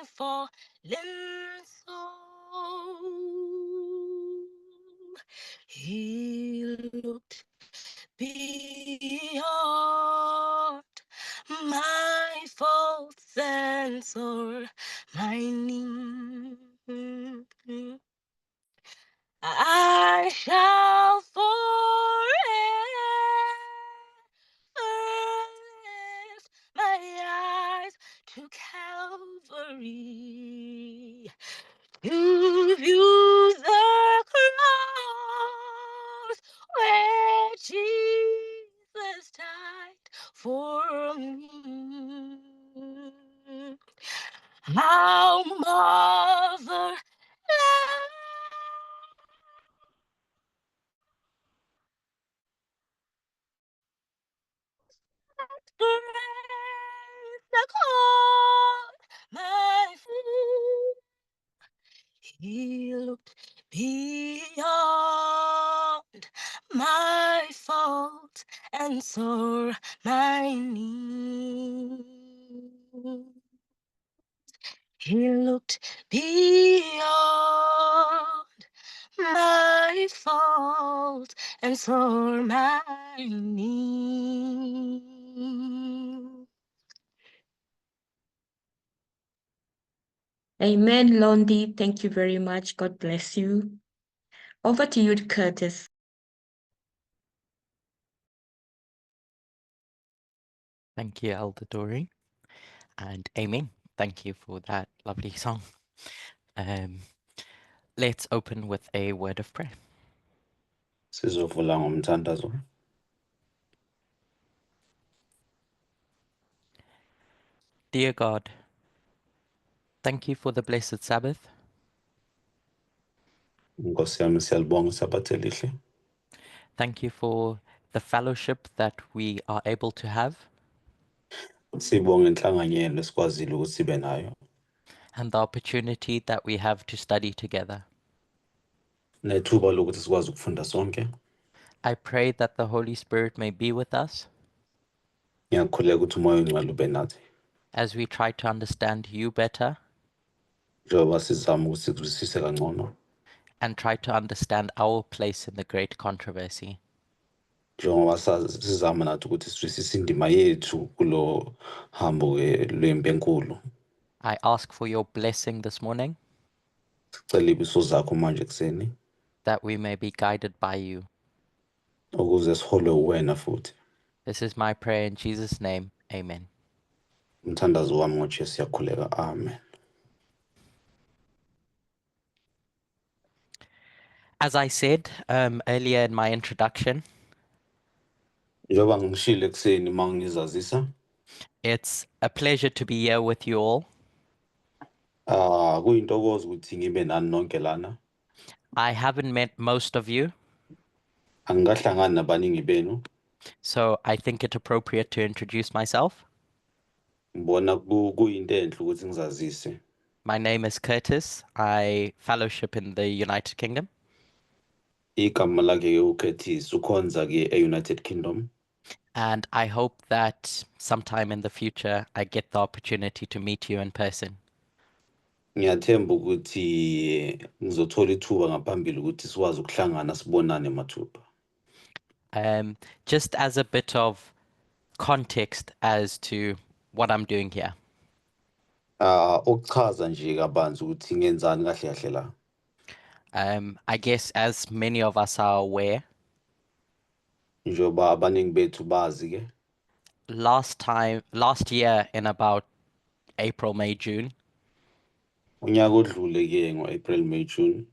fallen soul. He looked beyond my faults and saw my need. I shall forever lift my eyes to Calvary to view the cross where Jesus died for me. How marvelous grace that called my food. He looked beyond my fault and saw my need. He looked beyond my fault and saw my need. Amen, Londi. Thank you very much. God bless you. Over to you, Curtis. Thank you, Elder Dory. And Amen. Thank you for that lovely song. Let's open with a word of prayer. Sizovula ngomthandazo. Dear God, thank you for the blessed Sabbath. Nkosi yami siyalibonga isabatha elihle. Thank you for the fellowship that we are able to have Sibonga inhlanganyelo esikwazile ukuthi sibe nayo. and the opportunity that we have to study together. Nethuba lokuthi sikwazi ukufunda sonke. I pray that the Holy Spirit may be with us Ngiyakhuleka ukuthi umoya ongcwele ube nathi. as we try to understand you better Njengoba sizama ukuthi sikuzwisise kangcono. and try to understand our place in the great controversy. Njengoba sizama nathi ukuthi sizwisise indima yethu kulo hambo lwempi enkulu. I ask for your blessing this morning Sicela ibiso zakho manje kuseni that we may be guided by you. ukuze siholwe uwena futhi. This is my prayer in Jesus' name. Amen. Umthandazo wami ngoJesu siyakhuleka. Amen. As I said earlier in my introduction, Njengoba ngishilo kuseni mangizazisa. it's a pleasure to be here with you all. Kuyintokozo ukuthi ngibe nani nonke lana. I haven't met most of you, Angikahlangani nabaningi benu. so I think it appropriate to introduce myself. Ngibona kuyinto enhle ukuthi ngizazise. My name is Curtis. I fellowship in the United Kingdom, Igama lakhe uCurtis ukhonza ke eUnited Kingdom. and I hope that sometime in the future I get the opportunity to meet you in person. Ngiyathemba ukuthi ngizothola ithuba ngaphambili ukuthi sikwazi ukuhlangana sibonane mathupha. Just as a bit of context as to what I'm doing here. Ukuchaza nje kabanzi ukuthi ngenzani kahle kahle la. I guess as many of us are aware, Njoba abaningi bethu bazi ke. last year in about April, May, June, Unyaka odlule ke ngoApril, May, June.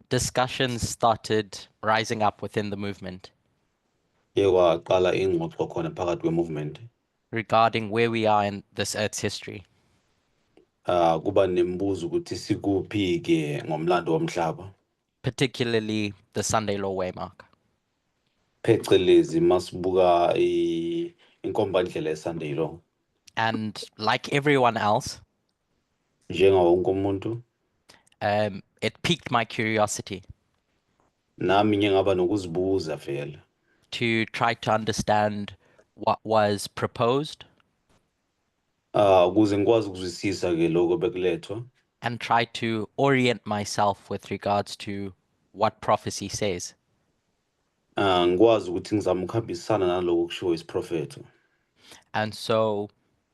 discussions started rising up within the movement Kwaqala ingxoxo khona phakathi kwe-movement. regarding where we are in this Earth's history. Kuba nemibuzo ukuthi sikuphi ke ngomlando womhlaba. Particularly the Sunday Law Waymark. Phecelezi masibuka inkombandlela yeSunday Law. And like everyone else, Njengawo wonke umuntu, it piqued my curiosity nami ngingaba nokuzibuza vele. to try to understand what was proposed, Ukuze ngikwazi ukuzwisisa ke lokho bekulethwa and try to orient myself with regards to what prophecy says. ngikwazi ukuthi ngizame ukuhambisana naloko okushiwo isiprofetho. And so,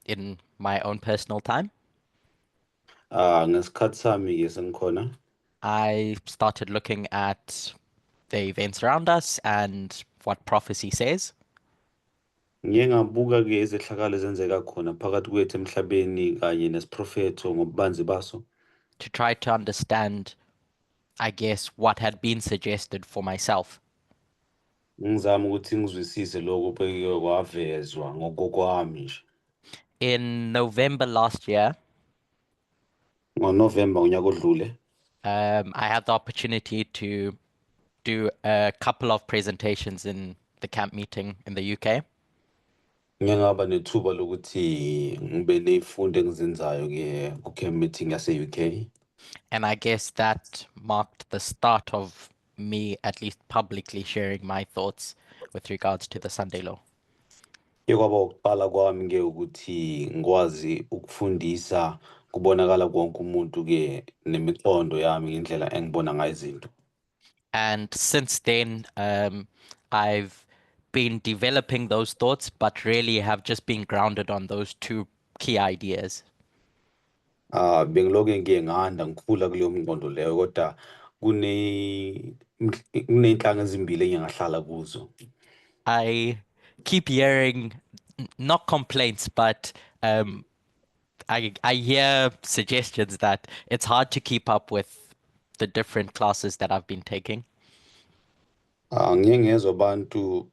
in my own personal time, Ngesikhathi sami ke sengikhona I started looking at the events around us and what prophecy says ngiye ngabuka ke izehlakalo ezenzeka khona phakathi kwethu emhlabeni kanye nesiprofetho ngobubanzi baso. to try to understand, I guess, what had been suggested for myself. Ngizama ukuthi ngizwisise lokho beke kwavezwa ngokokwami nje. In November last year, NgoNovember unyaka odlule I had the opportunity to do a couple of presentations in the camp meeting in the UK. ngiye ngaba nethuba lokuthi ngibe nezifundo engizenzayo ke ku-camp meeting yase-UK. And I guess that marked the start of me at least publicly sharing my thoughts with regards to the Sunday law. Ke kwaba ukuqala kwami ke ukuthi ngikwazi ukufundisa kubonakala konke umuntu ke nemiqondo yami ngendlela engibona ngayo izinto. And since then, I've been developing those thoughts, but really have just been grounded on those two key ideas. Bengiloke ngiye nganda ngikhula kuleyo mqondo leyo kodwa kuney'nhlanga ezimbili engingahlala kuzo. I keep hearing not complaints, but I hear suggestions that it's hard to keep up with the different classes that I've been taking. Ngiye ngezwa abantu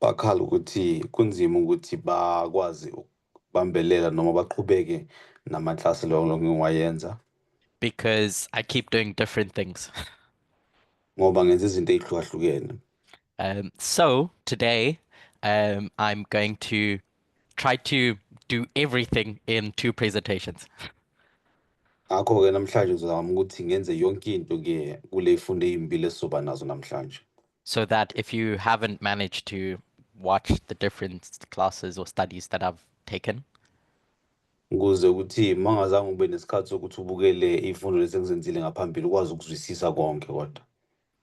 bakhala ukuthi kunzima ukuthi bakwazi ukubambelela noma baqhubeke namaklasi lawo ngiwayenza Because I keep doing different things. ngoba ngenza izinto ey'hlukahlukene. So today, I'm going to try to do everything in 2 presentations. Ngakho-ke namhlanje ngizama ukuthi ngenze yonke into ke kule y'fundo ey'mbili esizoba nazo namhlanje. So that if you haven't managed to watch the different classes or studies that I've taken, Ukuze ukuthi mangazange ube nesikhathi sokuthi ubukele iy'fundo lezi engizenzile ngaphambili ukwazi ukuzwisisa konke kodwa.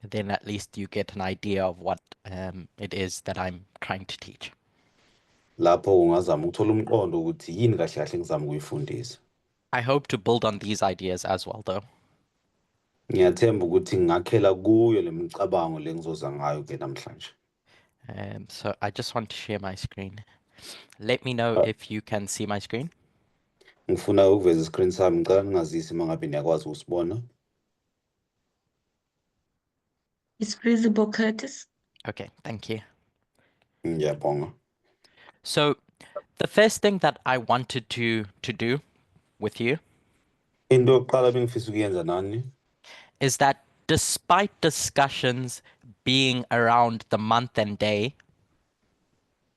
then at least you get an idea of what it is that I'm trying to teach. Lapho ungazama ukuthola umqondo ukuthi yini kahle kahle engizama ukuyifundisa. I hope to build on these ideas as well, though. Ngiyathemba ukuthi ngingakhela kuyo le micabango le ngizoza ngayo ke namhlanje. So I just want to share my screen. Let me know if you can see my screen. Ngifuna ukuveza iscreen sami ngicela ningazisi mangabe niyakwazi ukusibona. It's visible, Curtis. Okay, thank you. Ngiyabonga. So the first thing that I wanted to do with you Into yokuqala bengifisa ukuyenza nani is that despite discussions being around the month and day,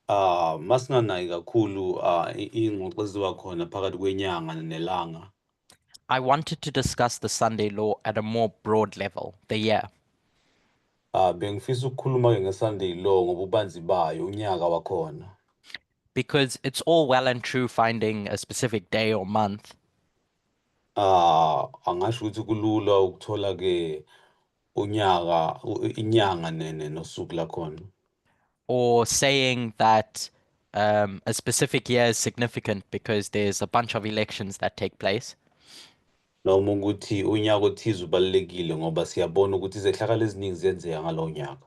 masinganayi kakhulu iy'ngxoxo eziba khona phakathi kwenyanga nelanga. I wanted to discuss the Sunday law at a more broad level, the year. Bengifisa ukukhuluma ke ngeSunday law ngobubanzi bayo unyaka wakhona. Because it's all well and true finding a specific day or month, Angasho ukuthi kulula ukuthola ke unyaka inyanga nosuku lakhona. or saying that a specific year is significant because there's a bunch of elections that take place. Noma ukuthi unyaka othize ubalulekile ngoba siyabona ukuthi izehlakalo eziningi ziyenzeka ngalowo nyaka.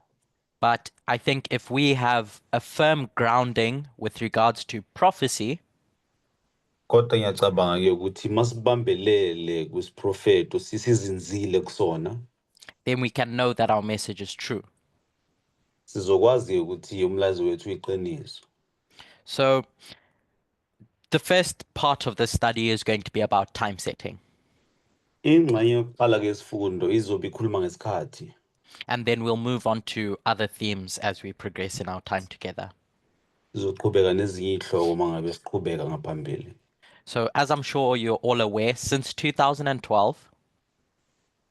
But I think if we have a firm grounding with regards to prophecy, Kodwa ngiyacabanga ke ukuthi masibambelele kusiprofeto sisizinzile kusona then we can know that our message is true. sizokwazi ukuthi umlazi wethu uyiqiniso. So the first part of the study is going to be about time setting. Ingxenye yokuqala ke isifundo izobe ikhuluma ngesikhathi. And then we'll move on to other themes as we progress in our time together. Sizoqhubeka nezinye iy'hloko mangabe siqhubeka ngaphambili. So as I'm sure you're all aware, since 2012,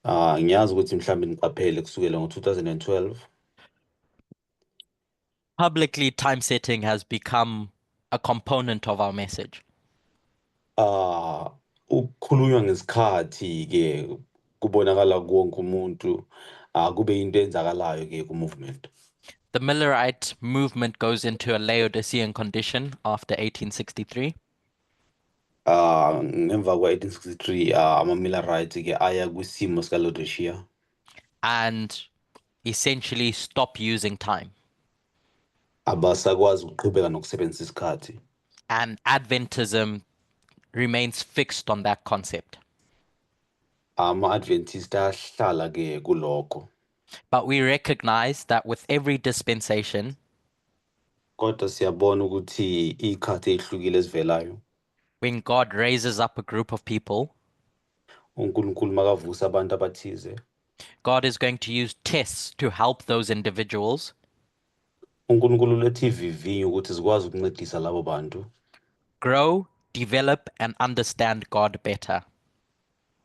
Ngiyazi ukuthi mhlawumbe niqaphele kusukela ngo-2012 publicly time setting has become a component of our message. ukukhulunywa ngesikhathi ke kubonakala wonke umuntu kube into enzakalayo ke ku-movement. The Millerite movement goes into a Laodicean condition after 1863. Ngemva kwa-1863 ama-Millerites ke aya kwisimo sika-Laodicea and essentially stop using time. abasakwazi ukuqhubeka nokusebenzisa isikhathi. And Adventism remains fixed on that concept. Ama-Adventist ahlala ke kulokho. But we recognize that with every dispensation, Kodwa siyabona ukuthi ikhathi ezihlukile ezivelayo when God raises up a group of people, uNkulunkulu makavusa abantu abathize, God is going to use tests to help those individuals uNkulunkulu uletha ivivinyo ukuthi zikwazi ukuncedisa labo bantu grow, develop, and understand God better.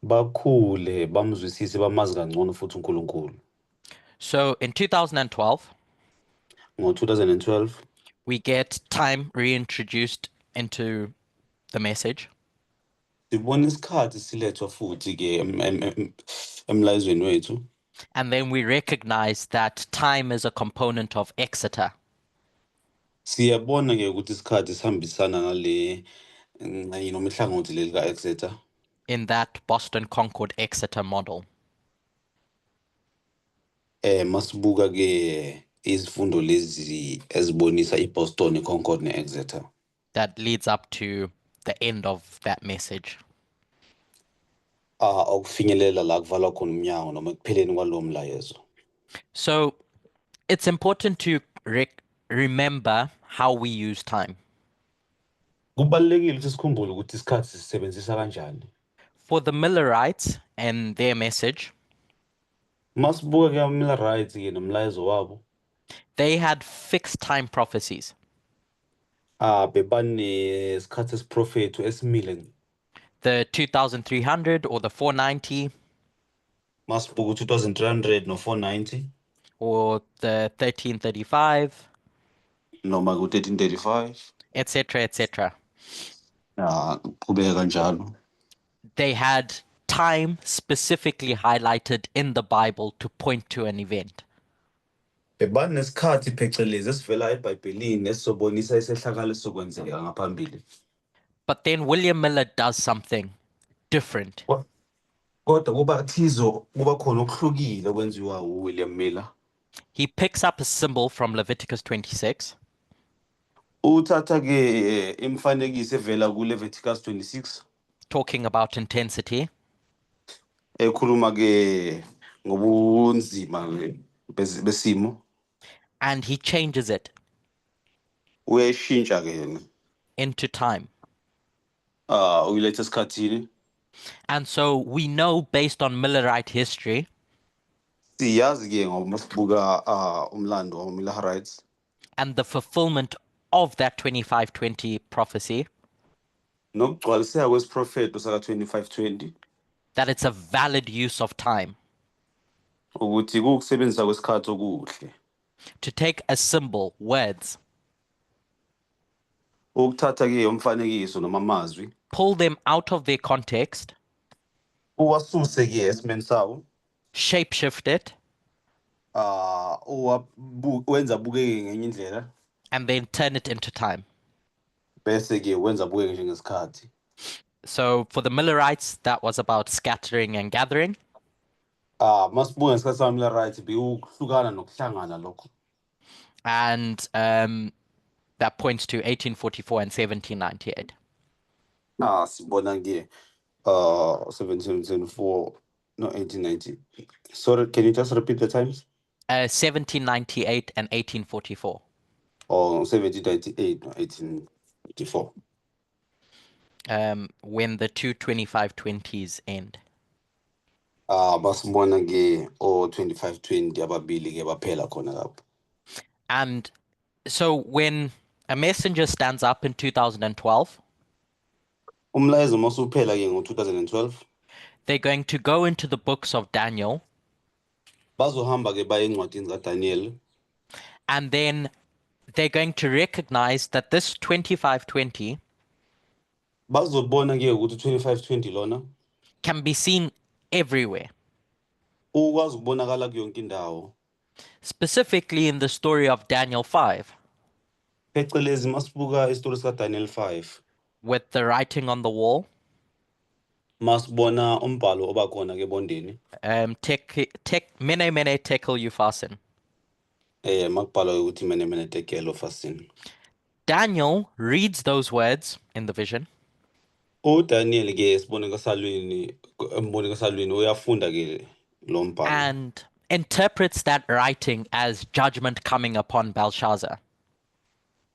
bakhule bamzwisise bamazi kangcono futhi uNkulunkulu. So in 2012, Ngo-2012 we get time reintroduced into the message. sibona isikhathi silethwa futhi ke emlayezweni wethu. And then we recognize that time is a component of Exeter. Siyabona ke ukuthi isikhathi sihambisana nale nomhlangothi leli ka-Exeter. In that Boston Concord Exeter model. Masibuka ke izifundo lezi ezibonisa iBoston, iConcord neExeter. That leads up to the end of that message. Okufinyelela la kuvalwa khona umnyango noma ekupheleni kwalowo mlayezo. So it's important to remember how we use time. Kubalulekile ukuthi sikhumbule ukuthi isikhathi sisebenzisa kanjani. For the Millerites and their message, Masibuka ke ama-Millerites ke nomlayezo wabo. they had fixed time prophecies. Bebanesikhathi esiprofetho esimile. The 2300 or the 490 Masibuka 2300 no 490 or the 1335, noma ku-1335. etc., etc. Qhubeka kanjalo. They had time specifically highlighted in the Bible to point to an event. Bebanesikhathi phecelezi esivela eBhayibhelini esisobonisa isehlakalo esizokwenzeka ngaphambili. But then William Miller does something different. Kodwa kuba khona okuhlukile okwenziwa uWilliam Miller. He picks up a symbol from Leviticus 26 Uthatha ke imfanekiso evela kuLeviticus 26 talking about intensity, ekhuluma ke ngobunzima besimo, and he changes it uyashintsha ke yena into time. uyiletha esikhathini. And so we know, based on Millerite history, Siyazi ke ngoba sibuka umlando wama-Millerites and the fulfillment of that 2520 prophecy, nokugcwaliseka kwesiprofeto saka-2520 that it's a valid use of time ukuthi kuwukusebenzisa kwesikhathi okuhle. to take a symbol, words, Ukuthatha ke umfanekiso noma amazwi pull them out of their context, uwasuse ke esimeni sawo, shapeshift it, wenza abukeke ngenye indlela and then turn it into time. bese ke wenza abukeke njengesikhathi. So for the Millerites, that was about scattering and gathering. Masibuka ngesikhathi sama-Millerites bekuhlukana nokuhlangana lokho. And that points to 1844 and 1798. Sibona ke 1774 no 1890. Sorry, can you just repeat the times? 1798 and 1844. Or 1798 no 1884. When the two 2520s end. Masibona ke 2520 ababili ke baphela khona lapho. And so when a messenger stands up in 2012, Umlayezo masuphela ke ngo-2012 they're going to go into the books of Daniel, bazohamba ke baye encwadini kaDaniel, and then they're going to recognize that this 2520 bazobona ke ukuthi 2520 lona can be seen everywhere, ukwazi ukubonakala kuyonke indawo. specifically in the story of Daniel 5, Phecelezi masibuka isitori sika Daniel 5 with the writing on the wall. masibona umbhalo obakhona ke bondeni. Mene mene tekel upharsin. Makubhalwa ukuthi mene tekelo fasin. Daniel reads those words in the vision, uDaniel ke siboneka salwini uyafunda ke lo mbhalo and interprets that writing as judgment coming upon Belshazzar.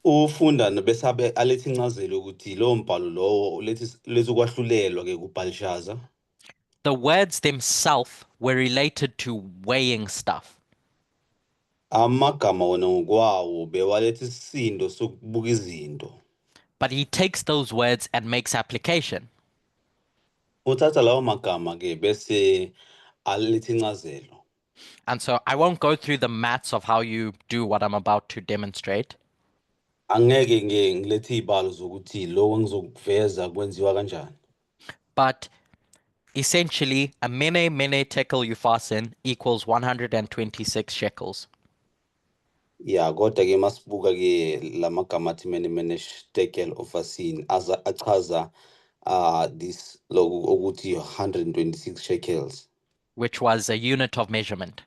ufunda besabe alethi incazelo ukuthi lo mbhalo lowo lethi ukwahlulelwa ke kuBelshazzar. The words themselves were related to weighing stuff. Amagama wona ngokwawo bewaletha isisindo sokubuka izinto. But he takes those words and makes application. Uthatha lawo magama ke bese alethi incazelo. And so I won't go through the maths of how you do what I'm about to demonstrate. Angeke ngilethe izibalo zokuthi lo engizokuveza kwenziwa kanjani. But essentially, a mene mene tekel upharsin equals 126 shekels. Ya kodwa ke masibuka ke lamagama athi mene tekel upharsin achaza this loku ukuthi 126 shekels. Which was a unit of measurement.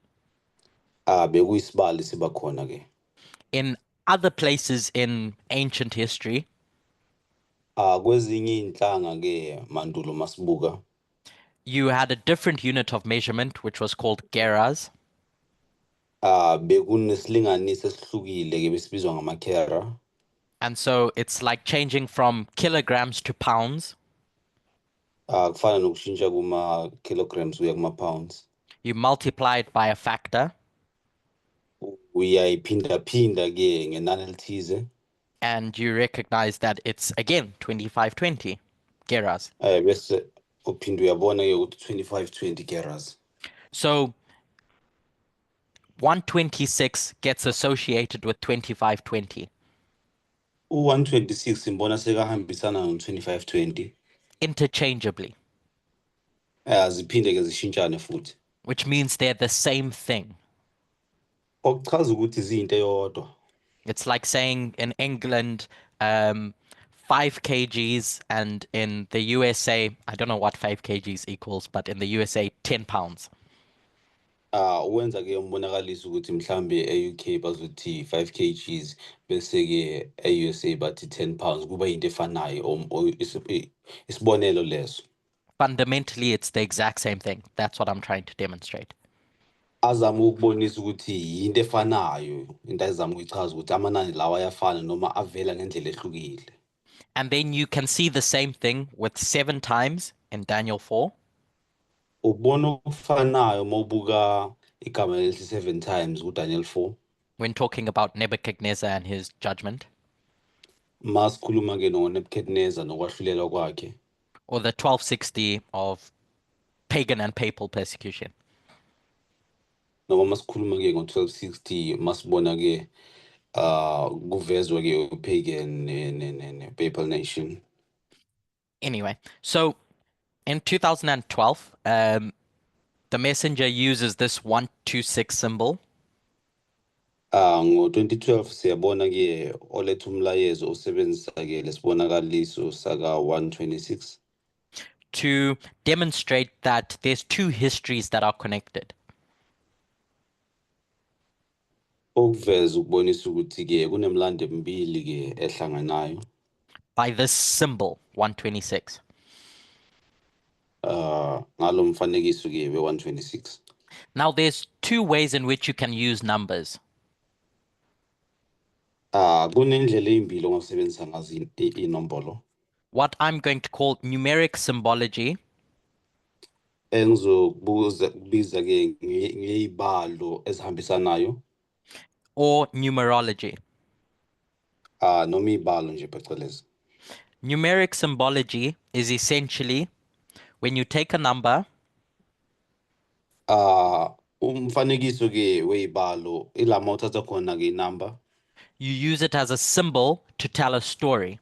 Bekuyisibali siba khona ke. In other places in ancient history, Kwezinye inhlanga ke mandulo masibuka you had a different unit of measurement, which was called geras. bekunesilinganiso esihlukile ke besibizwa ngama-kera. And so it's like changing from kilograms to pounds. Kufana nokushintsha kuma-kilograms uya kuma-pounds. You multiply it by a factor, Uyayiphindaphinda ke ngenani elithize. and you recognize that it's again 2520 geras. Bese uphinde uyabona ke ukuthi 2520 keras. So 126 gets associated with 2520 U-126 imbona sekahambisana no-2520. interchangeably, Ziphinde ke zishintshane futhi. which means they're the same thing. Okuchaza ukuthi ziyinto eyodwa. It's like saying in England, 5 kgs, and in the USA, I don't know what 5 kgs equals, but in the USA, 10 pounds. Wenza ke umbonakaliso ukuthi mhlambe e-UK bazothi 5 kgs bese ke e-USA bathi 10 pounds kuba into efanayo isibonelo leso. Fundamentally, it's the exact same thing. That's what I'm trying to demonstrate. Azama ukubonisa ukuthi into efanayo into azama ukuyichaza ukuthi amanani lawa ayafana noma avela ngendlela ehlukile. And then you can see the same thing with 7 times in Daniel 4. Ubona okufanayo mawubuka igama elithi 7 times kuDaniel 4. When talking about Nebuchadnezzar and his judgment, Masikhuluma ke noNebuchadnezzar nokwahlulelwa kwakhe. or the 1260 of pagan and papal persecution. Noma masikhuluma ke ngo-1260 masibona ke kuvezwa ke pagan ne papal nation. Anyway, so in 2012, the messenger uses this 126 symbol Ngo-2012 siyabona ke oletha umlayezo osebenzisa ke lesibonakaliso saka 126 to demonstrate that there's 2 histories that are connected. okuveza ukubonisa ukuthi ke kunemlando emibili ke ehlanganayo by this symbol 126. Ngalo mfanekiso ke we-126. Now there's 2 ways in which you can use numbers. Kunendlela ezimbili ongasebenzisa ngazo inombolo. What I'm going to call numeric symbology Engizokubiza ke ngeyibalo ezihambisanayo or numerology. Noma ibalo nje phecelezi. Numeric symbology is essentially when you take a number Umfanekiso ke weyibalo ilama uthatha khona ke number you use it as a symbol to tell a story.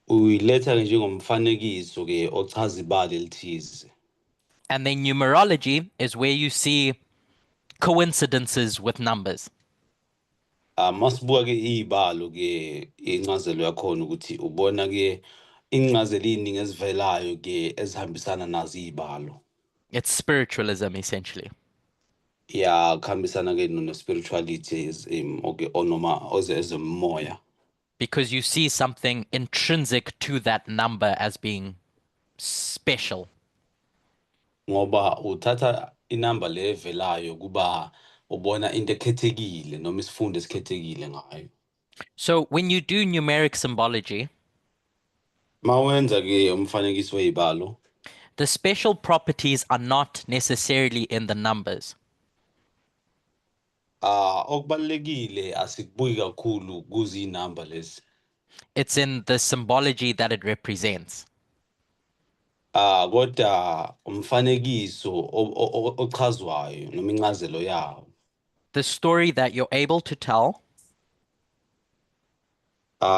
uyiletha ke njengomfanekiso ke ochaza ibali elithize. And then numerology is where you see coincidences with numbers. Masibuka ke izibalo ke incazelo yakhona ukuthi ubona ke incazelo eziningi ezivelayo ke ezihambisana nazo izibalo. It's spiritualism, essentially. Ya kuhambisana ke no spirituality okay onoma ezomoya. Because you see something intrinsic to that number as being special. Ngoba uthatha inamba le evelayo kuba ubona into ekhethekile noma isifundo esikhethekile ngayo. So when you do numeric symbology, Mawenza ke umfanekiso wezibalo, the special properties are not necessarily in the numbers. okubalekile asikubuki kakhulu kuzinamba lezi. It's in the symbology that it represents. Kodwa umfanekiso ochazwayo noma incazelo yawo. The story that you're able to tell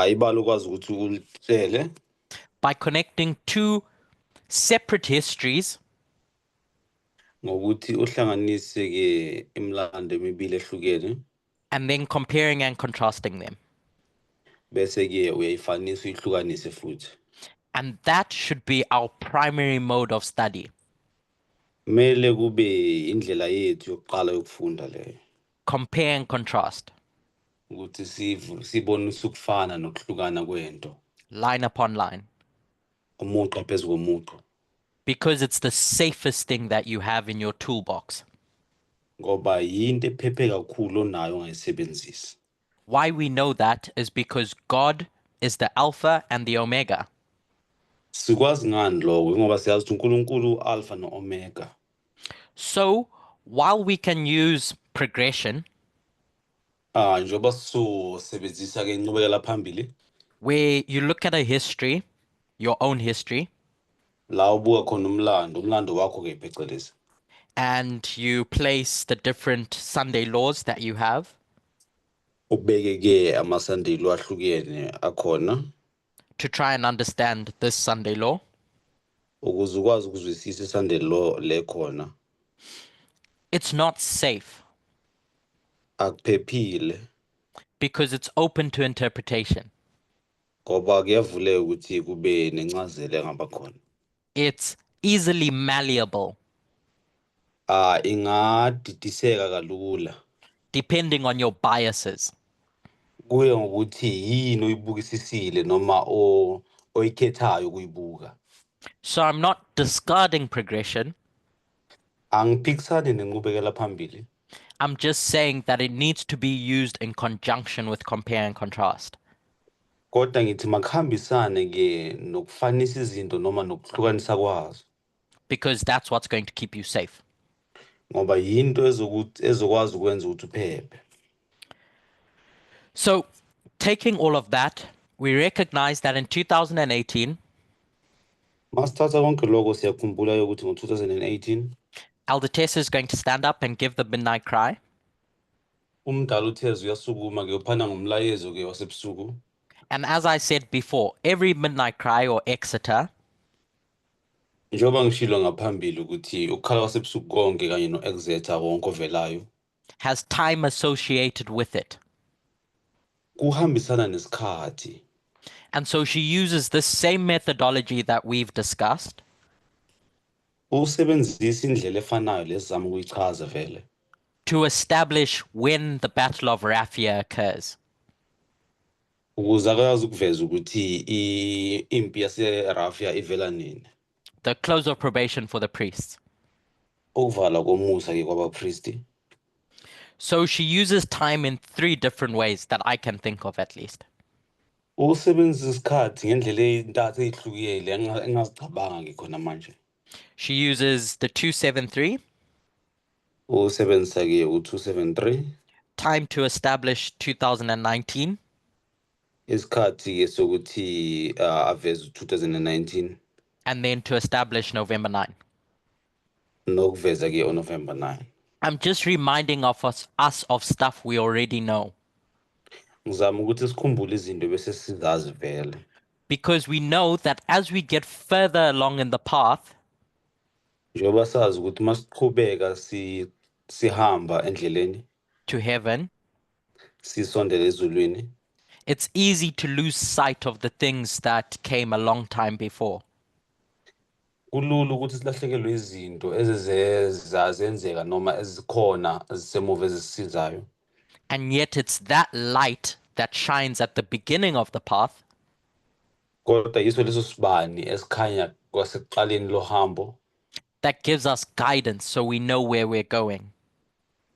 Ibalo ukwazi ukuthi ulitshele by connecting two separate histories ngokuthi uhlanganise ke imlando emibili ehlukene and then comparing and contrasting them. bese ke uyayifanisa uyihlukanise futhi. And that should be our primary mode of study. Mele kube indlela yethu yokuqala yokufunda leyo. Compare and contrast, Ukuthi sibonise ukufana nokuhlukana kwento. line upon line, Umuqa phezu komuqa. because it's the safest thing that you have in your toolbox. Ngoba yinto ephephe kakhulu onayo ongayisebenzisi. Why we know that is because God is the Alpha and the Omega. Sikwazi ngani lokho ngoba siyazi ukuthi uNkulunkulu Alpha no Omega. So while we can use progression, Njoba sebenzisa ke inqubekela phambili where you look at a history, your own history, la ubuka khona umlando wakho ke phecelezi. and you place the different Sunday laws that you have, Ubeke ke ama-Sunday law ahlukene akhona to try and understand this Sunday law, ukuze ukwazi ukuzwisisa iSunday law lekhona. it's not safe Akuphephile because it's open to interpretation. ngoba kuyavuleka ukuthi kube nencazelo engaba khona. It's easily malleable Ingadidiseka kalula depending on your biases. kuye ngokuthi yini oyibukisisile noma oyikhethayo ukuyibuka. So I'm not discarding progression. Angiphikisani nenqubekela phambili. I'm just saying that it needs to be used in conjunction with compare and contrast. Kodwa ngithi makuhambisane ke nokufanisa izinto noma nokuhlukanisa kwazo. Because that's what's going to keep you safe. Ngoba yinto ezokwazi ukwenza ukuthi uphephe. So taking all of that, we recognize that in 2018, Masithatha konke lokho siyakhumbula ukuthi ngo-2018 Elder Tessa is going to stand up and give the midnight cry. umdala uThezi uyasukuma ke uphana ngomlayezo ke wasebusuku. And as I said before, every midnight cry or Exeter Njoba ngishilo ngaphambili ukuthi ukukhala kwasebusuku konke kanye no-Exeter wonke ovelayo has time associated with it. kuhambisana nesikhathi. And so she uses this same methodology that we've discussed Usebenzisa indlela efanayo lesizama ukuyichaza vele to establish when the Battle of Raphia occurs. ukuze akwazi ukuveza ukuthi impi yaseRafia ivela nini. The close of probation for the priests. Ukuvala komusa ke kwabapristi. So she uses time in three different ways that I can think of at least. Usebenzisa isikhathi ngendlela eyintathu ezihlukile engazicabanga ke khona manje. She uses the 273, Usebenzisa ke u273 time to establish 2019, isikhathi ke sokuthi aveze u2019 and then to establish November 9. nokuveza ke on-November 9. I'm just reminding of us of stuff we already know. Ngizama ukuthi sikhumbule izinto bese sizazi vele. because we know that as we get further along in the path njengoba sazi ukuthi masiqhubeka sihamba endleleni to heaven, sisondele ezulwini it's easy to lose sight of the things that came a long time before. kulula ukuthi silahlekelwe izinto ezenzeka noma ezikhona ezisemuva ezisizayo. And yet it's that light that shines at the beginning of the path Kodwa yiso leso sibani esikhanya kwasekuqaleni lohambo that gives us guidance so we know where we're going.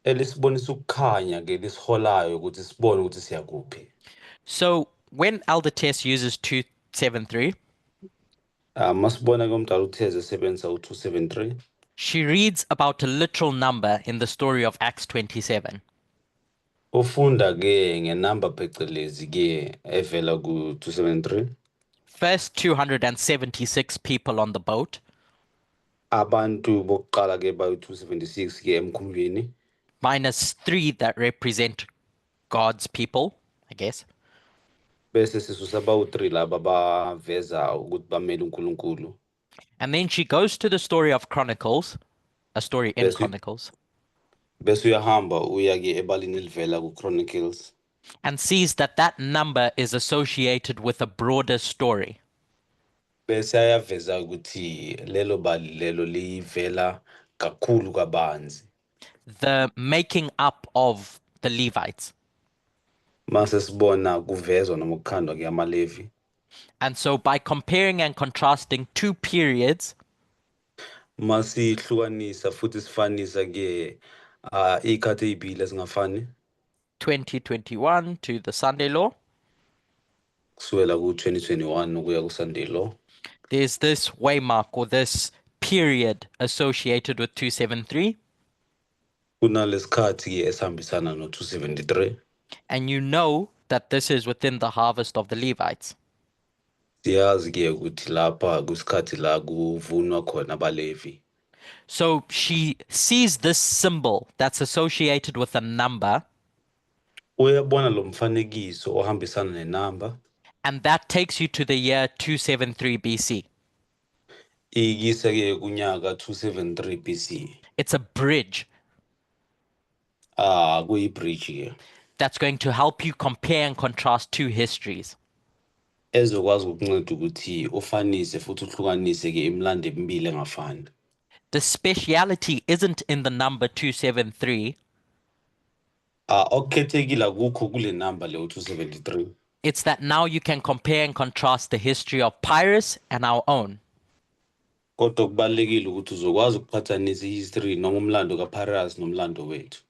elisibonisa ukukhanya ke lisiholayo ukuthi sibone ukuthi siya kuphi. So when Elder Tess uses 273, Masibona ke umdala uTheze esebenzisa u273 she reads about a literal number in the story of Acts 27. ufunda ke ngenamba phecelezi ke evela ku273 First 276 people on the boat, abantu bokuqala ke bayi276 ke emkhumbini minus 3 that represent God's people, I guess. bese sisusa bawu3 laba baveza ukuthi bamele uNkulunkulu. And then she goes to the story of Chronicles, a story in Yes, Chronicles, bese uyahamba uya ke ebalini elivela kuChronicles and sees that that number is associated with a broader story. bese ayaveza ukuthi lelo bali lelo livela kakhulu kabanzi. The making up of the Levites. Mase sibona kuvezwa noma ukukhandwa ke amaLevi. And so by comparing and contrasting two periods, Masihlukanisa futhi sifanisa ke ikhathi ezibili ezingafani 2021 to the Sunday law, kusukela ku2021 ukuya kuSunday law. there's this waymark or this period associated with 273, Kunalesikhathi ke esihambisana no273. and you know that this is within the harvest of the Levites. Siyazi ke ukuthi lapha kusikhathi la kuvunwa khona abaLevi. So she sees this symbol that's associated with a number, Uyabona lo mfanekiso ohambisana nenamba and that takes you to the year 273 BC. ikise ke kunyaka 273 BC. It's a bridge Kuyibridge ke that's going to help you compare and contrast two histories. ezokwazi ukunceda ukuthi ufanise futhi uhlukanise ke imilando emibili engafani. The speciality isn't in the number 273, Okukhethekile kukho kule number le 273. it's that now you can compare and contrast the history of Pyrrhus and our own. Kodwa kubalekile ukuthi uzokwazi ukuphathanisa history noma umlando kaPyrrhus nomlando wethu.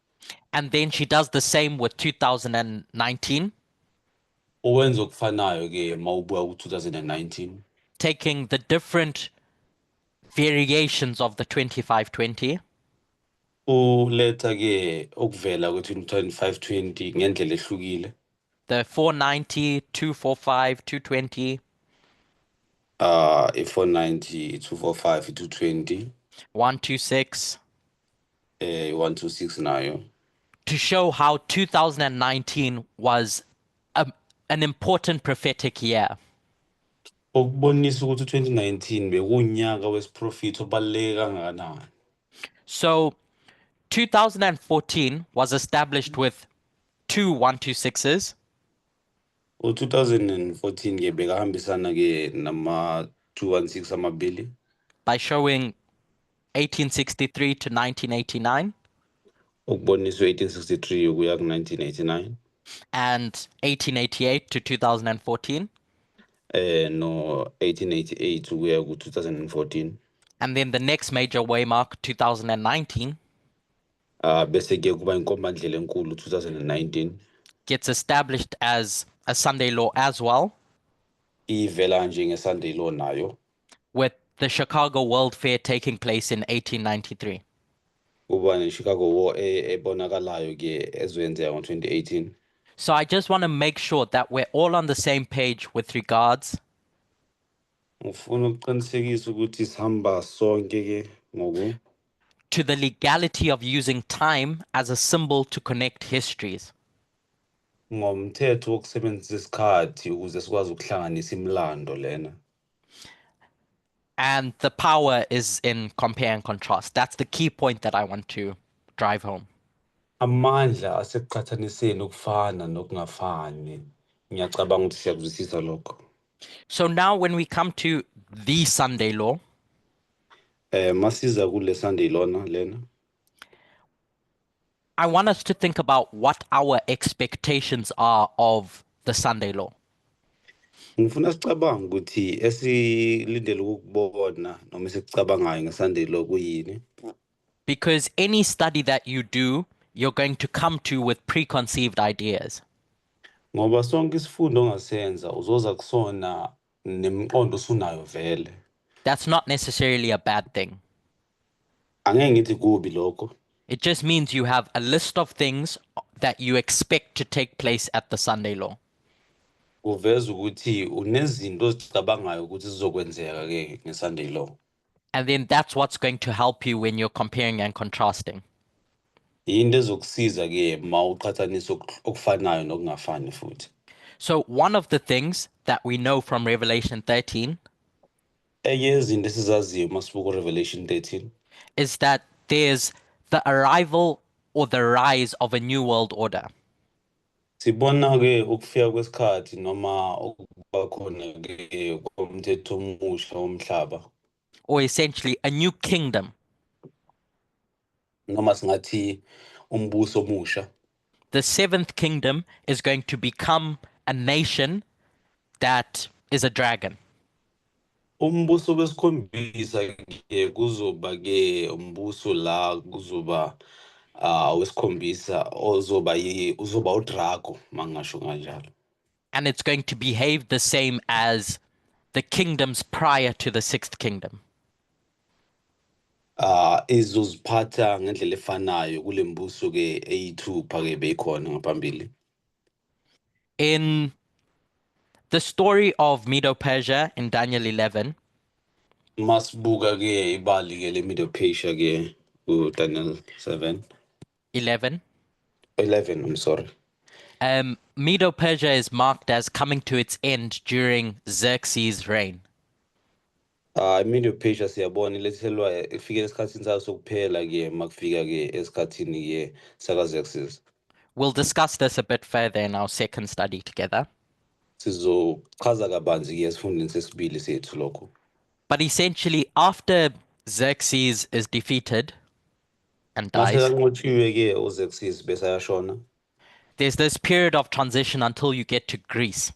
And then she does the same with 2019, Owenza okufanayo ke mawubuya ku2019 taking the different variations of the 2520 uletha ke okuvela kwe2520 ngendlela ehlukile. the 490, 245, 220, i490, 245, 220, 126, 126 nayo. to show how 2019 was an important prophetic year. Okubonisa ukuthi 2019 bekunyaka wesiprofit obaleka kangakanani. So 2014 was established with two 126s, U2014 ke bekahambisana ke nama 216 amabili by showing 1863 to 1989 okuboniswa 1863 ukuya ku1989 and 1888 to 2014. no 1888 ukuya ku2014. And then the next major waymark, 2019, Bese ke kuba inkombandlela enkulu 2019 gets established as a Sunday law as well, ivela njenge Sunday law nayo with the Chicago World Fair taking place in 1893. kuba neChicago War ebonakalayo ke ezwenzeka ngo2018. So I just want to make sure that we're all on the same page with regards Ngifuna ukuqinisekisa ukuthi sihamba sonke ke ngoku to the legality of using time as a symbol to connect histories. ngomthetho wokusebenzisa isikhathi ukuze sikwazi ukuhlanganisa imilando lena. And the power is in compare and contrast. That's the key point that I want to drive home. Amandla asekuqhathaniseni ukufana nokungafani. Ngiyacabanga ukuthi siyakuzwisisa lokho. So now when we come to the Sunday law, Masiza kule Sunday lena. I want us to think about what our expectations are of the Sunday law. Ngifuna sicabanga ukuthi esilindele ukubona noma esikucabangayo ngeSunday law kuyini. Because any study that you do, you're going to come to with preconceived ideas. Ngoba sonke isifundo ongasenza uzoza kusona nemiqondo usunayo vele. That's not necessarily a bad thing. Angeke ngithi kubi lokho. It just means you have a list of things that you expect to take place at the Sunday law. Kuveza ukuthi unezinto ozicabangayo ukuthi zizokwenzeka ke ngeSunday law. And then that's what's going to help you when you're comparing and contrasting. Into ezokusiza ke mawuqhathanisa okufanayo nokungafani futhi. So one of the things that we know from Revelation 13 Eyezinto esizaziyo masibuka Revelation 13 is that there's the arrival or the rise of a new world order. Sibona ke ukufika kwesikhathi noma ukuba khona ke komthetho omusha womhlaba. Or essentially a new kingdom. Noma singathi umbuso omusha. The seventh kingdom is going to become a nation that is a dragon. Umbuso wesikhombisa ke kuzoba ke umbuso la kuzoba wesikhombisa uzoba uDraco mangasho kanjalo. And it's going to behave the same as the kingdoms prior to the sixth kingdom. Izoziphatha ngendlela efanayo kule mbuso ke eyithupha ke beyikhona ngaphambili. In the story of Medo-Persia in Daniel 11, Masibuka ke ibali ke le Medo-Persia ke Daniel 11, I'm sorry. Medo-Persia is marked as coming to its end during Xerxes' reign. Medo-Persia siyabona lethelwa ifike esikhathini sayo sokuphela ke makufika ke esikhathini ke sakaXerxes. We'll discuss this a bit further in our second study together. Sizochaza kabanzi ke esifundweni sesibili sethu lokho. But essentially, after Xerxes is defeated and Mase dies, kanqotshiwe ke uXerxes bese ayashona. there's this period of transition until you get to Greece.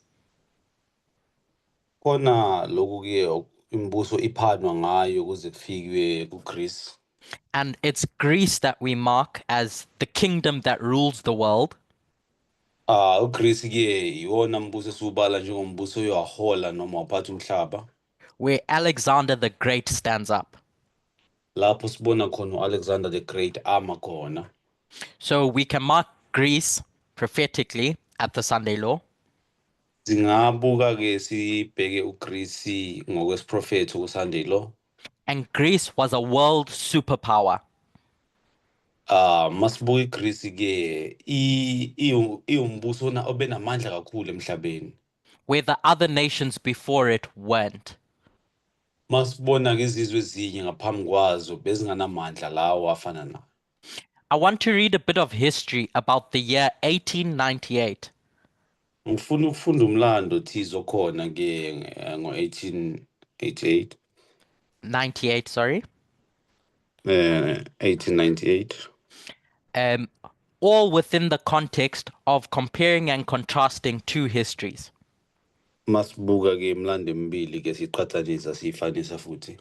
Khona lokhu ke imbuso iphanwa ngayo kuze kufikwe kuGreece. And it's Greece that we mark as the kingdom that rules the world. uGreece ke iwona mbuso esubala njengombuso oyahola noma uphatha umhlaba. Where Alexander the Great stands up. Lapho sibona khona uAlexander the Great ama khona. So we can mark Greece prophetically at the Sunday law. Singabuka ke sibheke uGreece ngokwesiprofethi kuSunday law. And Greece was a world superpower. Masibuka iGreece ke iumbuso obenamandla kakhulu emhlabeni. Where the other nations before it weren't. Masibona ke izizwe ezinye ngaphambi kwazo bezinganamandla lawo afana nayo. I want to read a bit of history about the year 1898. Ngifuna ukufunda umlando thize okhona ke ngo-1888. 98, sorry. 1898. All within the context of comparing and contrasting two histories. Masibuka ke imlando emibili ke siqhathanisa sifanisa futhi.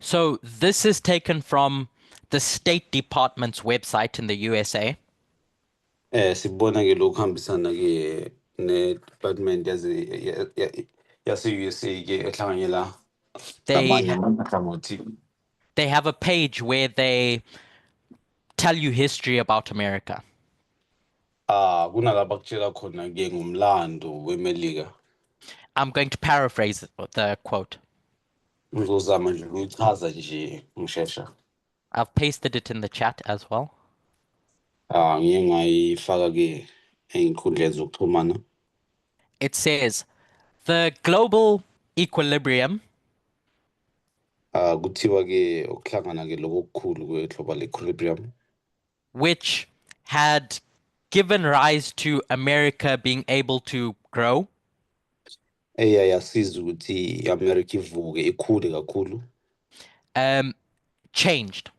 So this is taken from the State Department's website in the USA. Sibona ke lokuhambisana ke ne-department yase-USA ke ehlanganyela namanye amahlangothi. They have a page where they tell you history about America. Kunalapha kutshela khona ke ngomlando weMelika. I'm going to paraphrase the quote. Ngizozama nje ukuyichaza nje ngishesha. I've pasted it in the chat as well. Ngiye ngayifaka ke ey'nkundleni zokuxhumana. It says the global equilibrium Kuthiwa ke ukuhlangana ke lokukhulu kwe-global equilibrium, which had given rise to America being able to grow, yasiza ukuthi i-America ivuke ikhule kakhulu, changed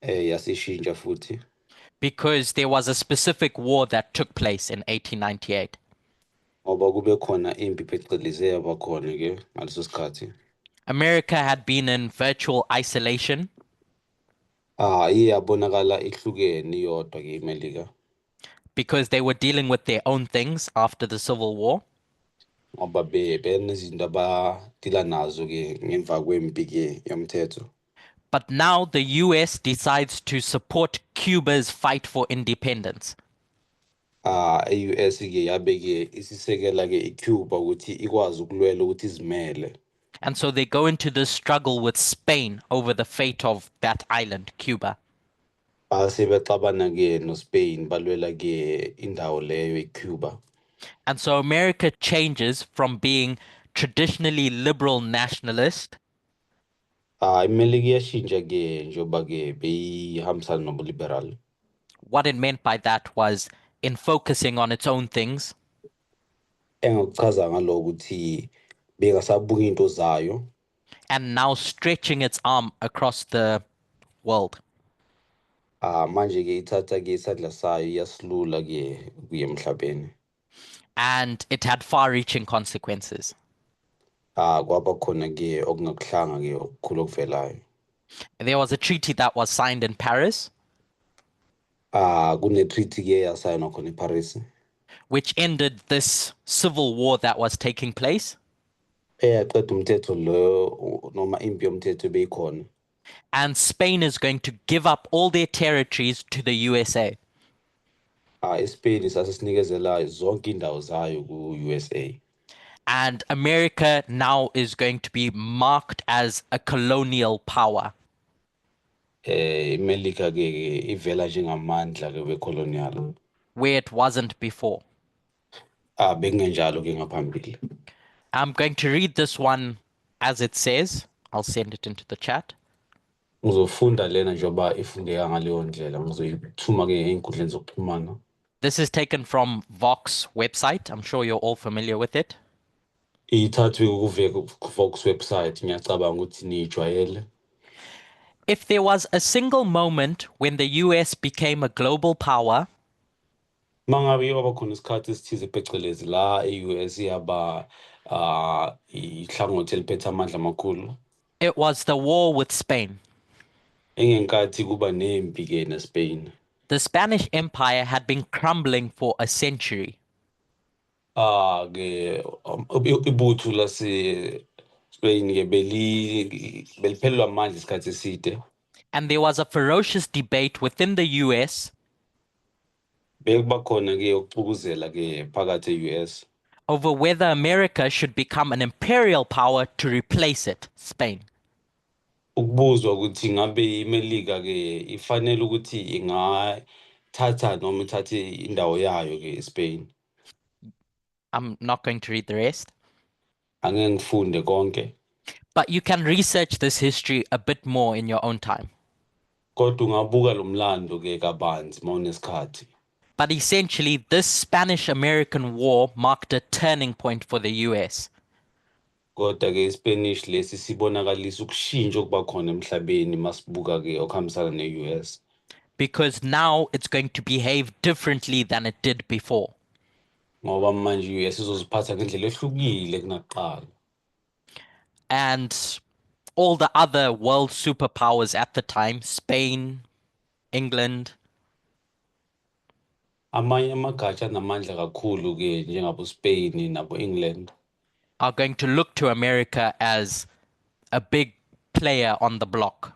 yasishintsha futhi because there was a specific war that took place in 1898. ngoba kube khona impi phecelezi eyaba khona ke ngaleso sikhathi. America had been in virtual isolation Iye yabonakala ihlukene iyodwa ke iMelika because they were dealing with their own things after the Civil War. ngoba benezinto abadila nazo ke ngemva kwempi ke yomthetho. But now the US decides to support Cuba's fight for independence. E-US ke yabe ke isisekela ke iCuba ukuthi ikwazi ukulwela ukuthi izimele. And so they go into this struggle with Spain over the fate of that island, Cuba. Base bexabana ke noSpain balwela ke indawo leyo iCuba. And so America changes from being traditionally liberal nationalist iMelika iyashintsha ke njengoba ke beyihambisana nobuliberal. what it meant by that was in focusing on its own things Engakuchaza ngaloko ukuthi bengasabuki into zayo and now stretching its arm across the world. manje ke ithatha ke isandla sayo iyasilula ke kuye emhlabeni. And it had far-reaching consequences. Kwaba khona ke okungakuhlanga ke okukhulu okuvelayo. There was a treaty that was signed in Paris, Kune-treaty ke yasayinwa khona eParis which ended this civil war that was taking place. eyaqeda umthetho lo noma impi yomthetho beyikhona. And Spain is going to give up all their territories to the USA. iSpain sasesinikezela zonke indawo zayo ku-USA. And America now is going to be marked as a colonial power. iMelika ke ivela njengamandla ke we-colonial. Where it wasn't before. Bekungenjalo ke ngaphambili. I'm going to read this one as it says. I'll send it into the chat. Ngizofunda lena njengoba ifundeka ngaleyo ndlela ngizoyithuma ke ey'nkundleni zokuxhumana. This is taken from Vox website. I'm sure you're all familiar with it. Ithathwe ku-Vox website ngiyacabanga ukuthi niyijwayele. If there was a single moment when the US became a global power, Mangabe kwaba khona isikhathi esithize phecelezi la e-US yaba ihlangothi eliphethe amandla amakhulu. it was the war with Spain. Engenkathi kuba nempi ke neSpain. The Spanish Empire had been crumbling for a century. Ke ibutho lase-Spain ke beliphelelwa amandla isikhathi eside. And there was a ferocious debate within the US Bekuba khona ke ukuxukusela ke phakathi e-US over whether America should become an imperial power to replace it, Spain. ukubuzwa ukuthi ngabe iMelika ke ifanele ukuthi ingathatha noma ithathe indawo yayo ke eSpain. I'm not going to read the rest. Angeke ngifunde konke But you can research this history a bit more in your own time. kodwa ungabuka lo mlando ke kabanzi mawunesikhathi. But essentially, this Spanish-American War marked a turning point for the US. Kodwa ke iSpanish lesi sibonakalisa ukushintsha okuba khona emhlabeni masibuka ke okuhambisana ne-US. Because now it's going to behave differently than it did before. Ngoba manje i-US izoziphatha ngendlela ehlukile kunakuqala. And all the other world superpowers at the time, Spain, England, Amanye amagatsha anamandla kakhulu ke njengabo Spain nabo England are going to look to America as a big player on the block.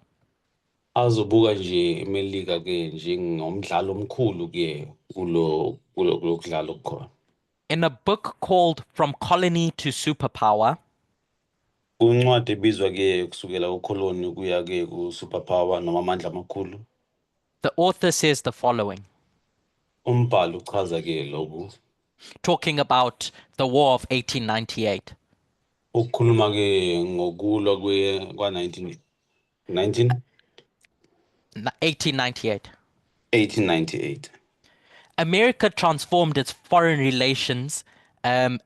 azobuka nje iMelika ke njengomdlalo omkhulu ke kulo kudlalo okukhona. In a book called From Colony to Superpower, Kuncwadi ebizwa ke kusukela ukoloni kuya ke ku superpower noma amandla amakhulu. the author says the following. Umbhalo uchaza ke lokhu. talking about the War of 1898. Ukukhuluma ke ngokulwa kwa 1898. 1898. America transformed its foreign relations, and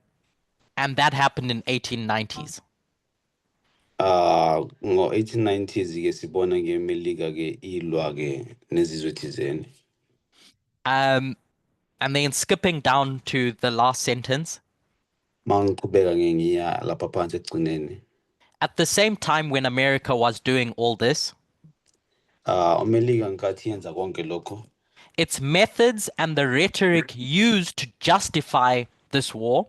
that happened in 1890s. Ngo-1890s ke sibona ke iMelika ke ilwa ke nezizwe thizeni. And then skipping down to the last sentence. Mangiqhubeka ke ngiya lapha phansi ekugcineni. At the same time when America was doing all this, uMelika nkathi yenza konke lokho, its methods and the rhetoric used to justify this war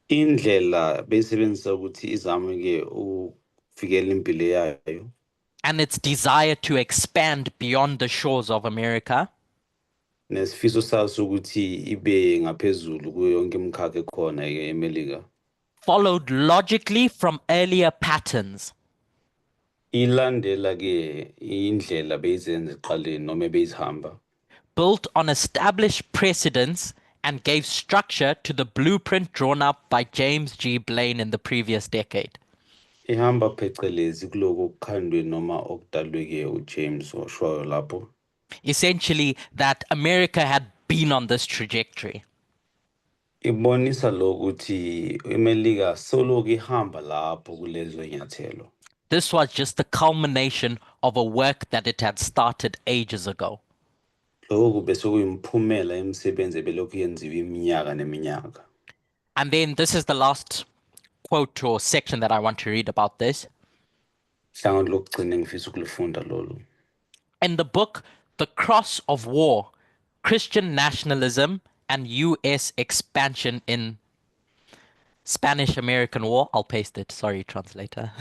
indlela beyisebenzisa ukuthi izame ke ufikela impilo yayo, and its desire to expand beyond the shores of America nesifiso saso ukuthi ibe ngaphezulu kuyo yonke imikhakha ekhona eMelika, followed logically from earlier patterns. ilandela ke indlela beyizenza eqaleni noma beyizihamba, built on established precedents and gave structure to the blueprint drawn up by James G. Blaine in the previous decade. ihamba phecelezi kuloko okukhandwe noma okudalwe ke uJames washoyo lapho. Essentially, that America had been on this trajectory. Ibonisa lokuthi iMelika soloku ihamba lapho kulezo nyathelo. This was just the culmination of a work that it had started ages ago. Lokhu bese kuyimphumela yemisebenzi ebelokhu yenziwa iminyaka neminyaka. And then this is the last quote or section that I want to read about this. Hlangothi lokugcina engifisa ukulifunda lolu. In the book, The Cross of War, Christian Nationalism and U.S. Expansion in Spanish-American War. I'll paste it. Sorry, translator.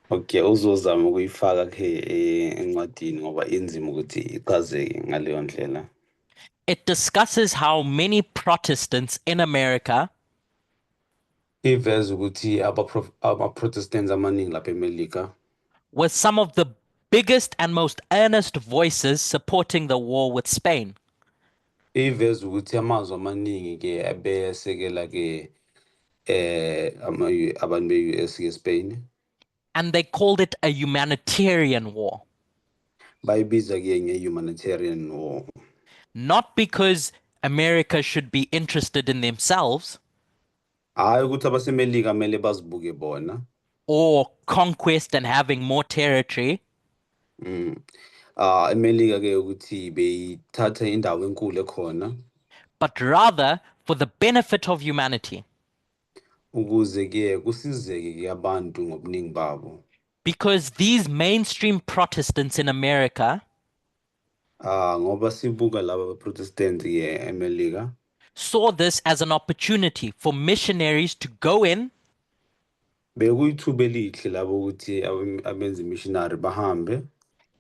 Okay, uzozama ukuyifaka ke encwadini ngoba inzima ukuthi ichazeke ngaleyo ndlela. It discusses how many Protestants in America Iveza ukuthi ama-Protestants amaningi lapha eMelika were some of the biggest and most earnest voices supporting the war with Spain. iveza ukuthi amazwi amaningi ke abesekela ke abantu be-US ke Spain. And they called it a humanitarian war. Bayibiza ke nge-humanitarian war. Not because America should be interested in themselves Hayi ukuthi abaseMelika kumele bazibuke bona. or conquest and having more territory, eMelika ke ukuthi beyithatha indawo enkulu ekhona but rather for the benefit of humanity. ukuze ke kusizeke ke abantu ngobuningi babo. Because these mainstream Protestants in America Ngoba sibuka laba Protestant ke eMelika saw this as an opportunity for missionaries to go in bekuyithuba elihle labo ukuthi abenze missionary bahambe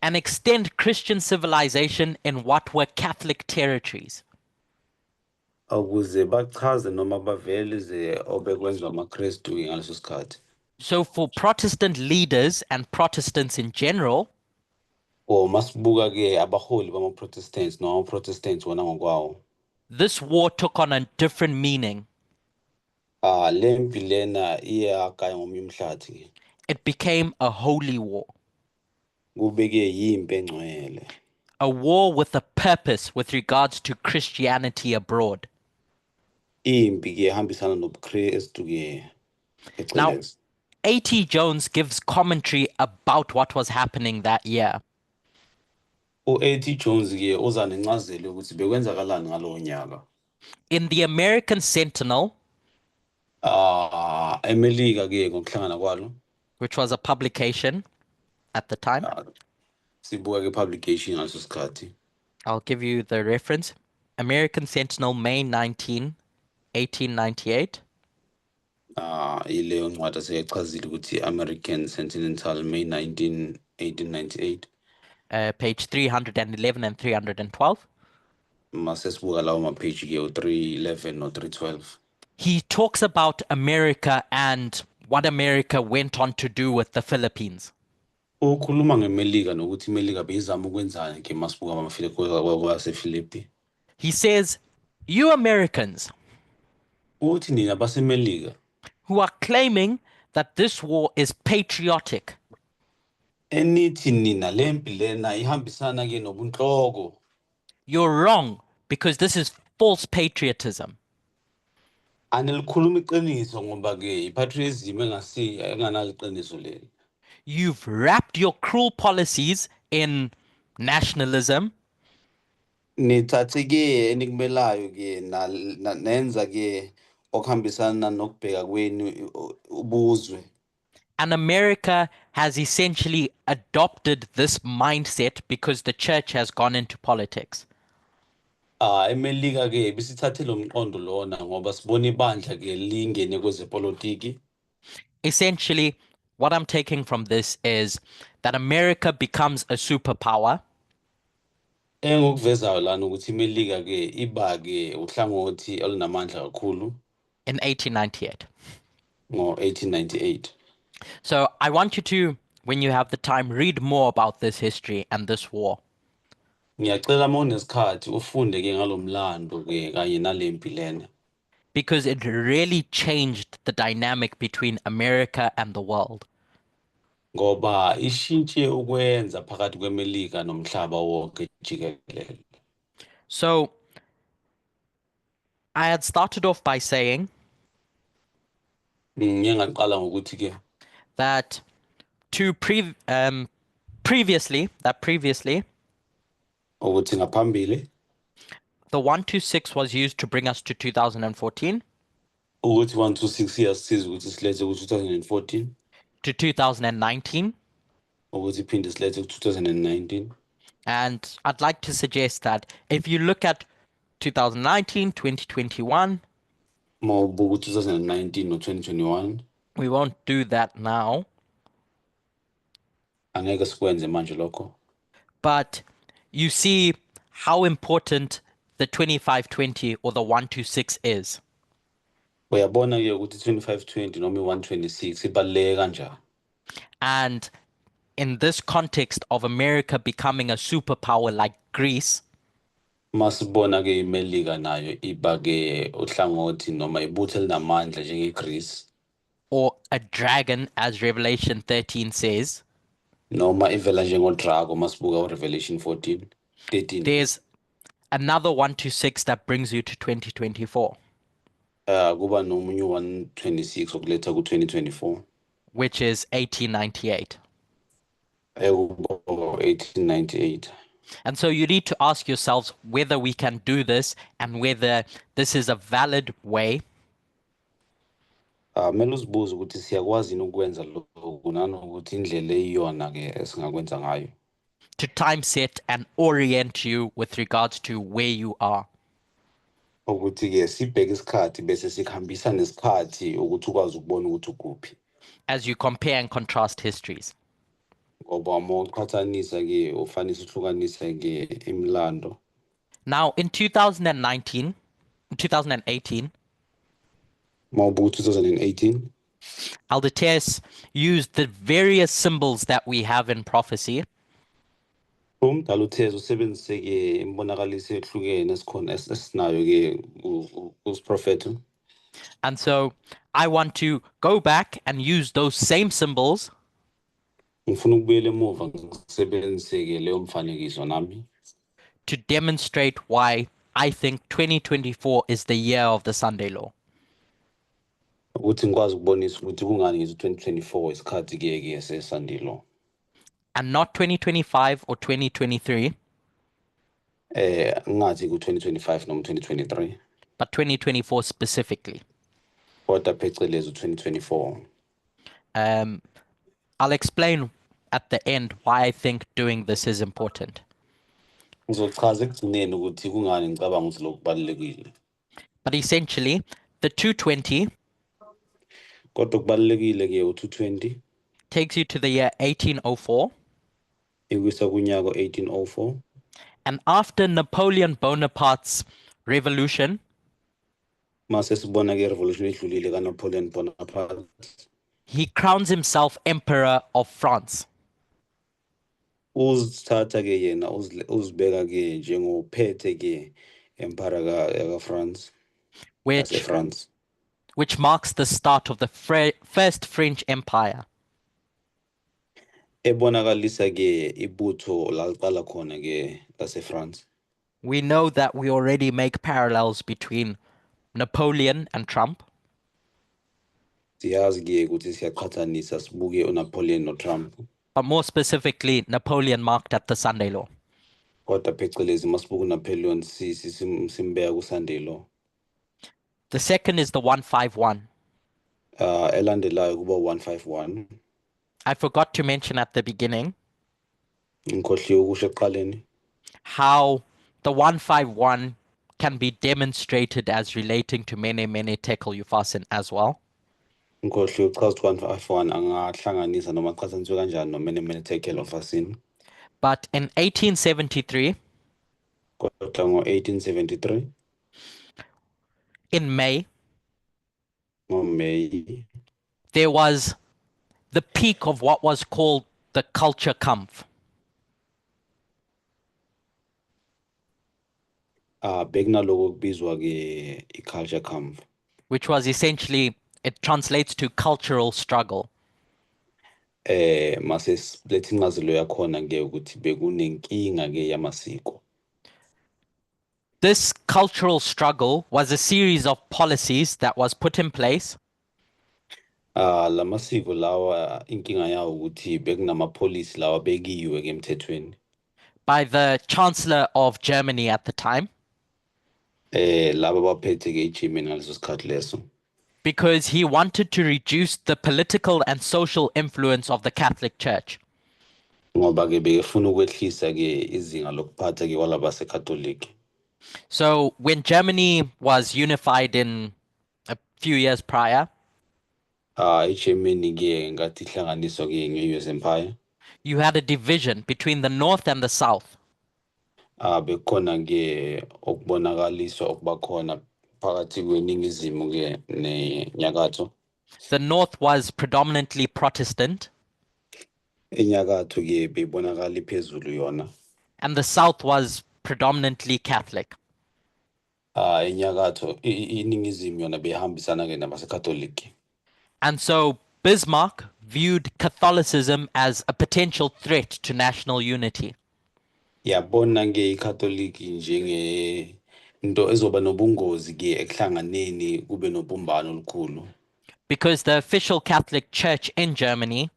and extend Christian civilization in what were Catholic territories. ukuze bachaze noma baveleze obekwenziwa amaKristu ngaleso sikhathi. So for Protestant leaders and Protestants in general, Masibuka ke abaholi bama-Protestants noma ama-Protestants wona ngokwawo. this war took on a different meaning. Lempi lena iyagaya ngomunye umhlathi ke. It became a holy war, Kube ke yimpi engcwele. a war with a purpose with regards to Christianity abroad. Impi ke ehambisana nobuKristu ke. Now, Phecelezi. A.T. Jones gives commentary about what was happening that year. U-A.T. Jones ke uza nencazelo ukuthi bekwenzakalani ngalowo nyaka. In the American Sentinel, eMelika ke ngokuhlangana kwalo. which was a publication at the time, Sibuka ke publication ngaleso sikhathi. I'll give you the reference. American Sentinel, May 19, 1898. Ileyo ncwadi aseyachazile ukuthi American Sentinel, May 19, 1898. Page 311 and 312. Mase sibuka lawo mapage ke u-311 no-312. He talks about America and what America went on to do with the Philippines. Ukhuluma ngeMelika nokuthi iMelika beyizama ukwenzani ke masibuka amaFilipi. He says, you Americans uthi nina basemelika who are claiming that this war is patriotic, enithi nina lempi lena ihambisana ke nobunhloko you're wrong because this is false patriotism. anilikhuluma iqiniso ngoba ke ipatriotism enganalo iqiniso leli. You've wrapped your cruel policies in nationalism Nithathe ke enikumelayo ke nenza ke okuhambisana nokubheka kwenu ubuzwe. and America has essentially adopted this mindset because the church has gone into politics. eMelika ke bisithathe lo mqondo lona ngoba sibona ibandla ke lingene kwezepolitiki. Essentially, what I'm taking from this is that America becomes a superpower Engikuvezayo lana ukuthi iMelika ke iba ke uhlangothi olunamandla kakhulu in 1898. ngo-1898. So I want you to, when you have the time, read more about this history and this war. Ngiyacela uma unesikhathi ufunde ke ngalomlando ke kanye nalempi lena. Because it really changed the dynamic between America and the world. Ngoba ishintshe ukwenza phakathi kweMelika nomhlaba wonke jikelele. So I had started off by saying Ngiyangaqala ngokuthi ke that previously ukuthi ngaphambili the 126 was used to bring us to 2014, ukuthi 126 iyasisiza ukuthi silethe ku-2014 to 2019, ukuthi iphinde silethe ku-2019. and I'd like to suggest that if you look at 2019, 2021, Uma ubuka 2019 no-2021 we won't do that now, angeke sikwenze manje lokho. but you see how important the 2520 or the 126 is. Uyabona ke ukuthi 2520 noma i-126 ibaluleke kanjani. And in this context of America becoming a superpower like Greece, Masibona ke iMelika nayo iba ke uhlangothi noma ibutho elinamandla njengeGreece or a dragon, as Revelation 13 says, noma ivela njengodrago masibuka uRevelation 13. there's another 126 that brings you to 2024, Kuba nomunye 126 okuletha ku-2024 which is 1898. ekuba 1898. And so you need to ask yourselves whether we can do this and whether this is a valid way Kumele uzibuze ukuthi siyakwazi yini ukwenza lokhu nanokuthi indlela eyiyona ke esingakwenza ngayo. to time set and orient you with regards to where you are. Ukuthi ke sibheke isikhathi bese sikhambisa nesikhathi ukuthi ukwazi ukubona ukuthi ukuphi. As you compare and contrast histories. Ngoba uma uqhathanisa ke ufanele uhlukanise ke imlando. Now, in 2018, Uma ubuka 2018 Aldetes used the various symbols that we have in prophecy umdala utheza usebenzise ke imbonakaliso ehlukene esikhona esinayo ke kusiprofetho. and so I want to go back and use those same symbols Ngifuna ukubuyela emuva ngisebenzise ke leyo mfanekiso nami to demonstrate why I think 2024 is the year of the Sunday law. ukuthi ngikwazi ukubonisa ukuthi kungani ngithi 2024 isikhathi ke seSunday law. And not 2025 or 2023, Ngathi ku-2025 noma 2023 but 2024 specifically. kodwa phecelezi u-2024. I'll explain at the end why I think doing this is important. Ngizochaza ekugcineni ukuthi kungani ngicabanga ukuthi lokhu kubalulekile. But essentially, the 220 Kodwa kubalulekile ke u-220 takes you to the year 1804. ikusa kunyaka 1804 And after Napoleon Bonaparte's revolution, mase sibona ke revolution edlulile kaNapoleon Bonaparte he crowns himself Emperor of France. uzithatha ke yena uzibeka ke njengophethe ke empire France, which France. marks the start of the first French Empire. Ebonakalisa ke ibutho laqala khona ke lase-France. We know that we already make parallels between Napoleon and Trump. Siyazi ke ukuthi siyaqhathanisa sibuke uNapoleon noTrump. But more specifically, Napoleon marked at the Sunday Law. Kodwa phecelezi masibuka uNapoleon simbeka kuSunday Law. The second is the 151. Elandelayo kuba 151. I forgot to mention at the beginning Ngikhohliwe ukusho ekuqaleni how the 151 can be demonstrated as relating to Mene Mene Tekel Ufasin as well. ngikhohliwe ukuchaza ukuthi 151 angahlanganisa noma aqhathaniswe kanjani noMene Mene Tekel Ufasin. But in 1873, Kodwa ngo-1873 in May, ngoMeyi there was the peak of what was called the Culture Kampf. bekunaloko kubizwa ke i-culture kampf, which was essentially, it translates to cultural struggle. mase lethi incazelo yakhona ke ukuthi bekunenkinga ke yamasiko. This cultural struggle was a series of policies that was put in place Lamasiko lawa inkinga yawo ukuthi bekunamapholisi lawa bekiwe ke emthethweni. by the Chancellor of Germany at the time, Laba baphethe ke eGermany ngaleso sikhathi leso. because he wanted to reduce the political and social influence of the Catholic Church. Ngoba ke bekefuna ukwehlisa ke izinga lokuphatha ke kwalaba seCatholic. So when Germany was unified in a few years prior, eGermany ke ngathi ihlanganiswa ke nge-US Empire. you had a division between the North and the South. Bekhona ke okubonakaliswa okuba khona phakathi kweningizimu ke nenyakatho. The North was predominantly Protestant, Enyakatho ke beyibonakala iphezulu yona. and the South was predominantly Catholic. Enyakatho iningizimu yona behambisana ke nabaseCatholic. And so Bismarck viewed Catholicism as a potential threat to national unity. Yabona ke iCatholic njenge into ezoba nobungozi ke ekuhlanganeni kube nobumbano olukhulu. Because the official Catholic Church in Germany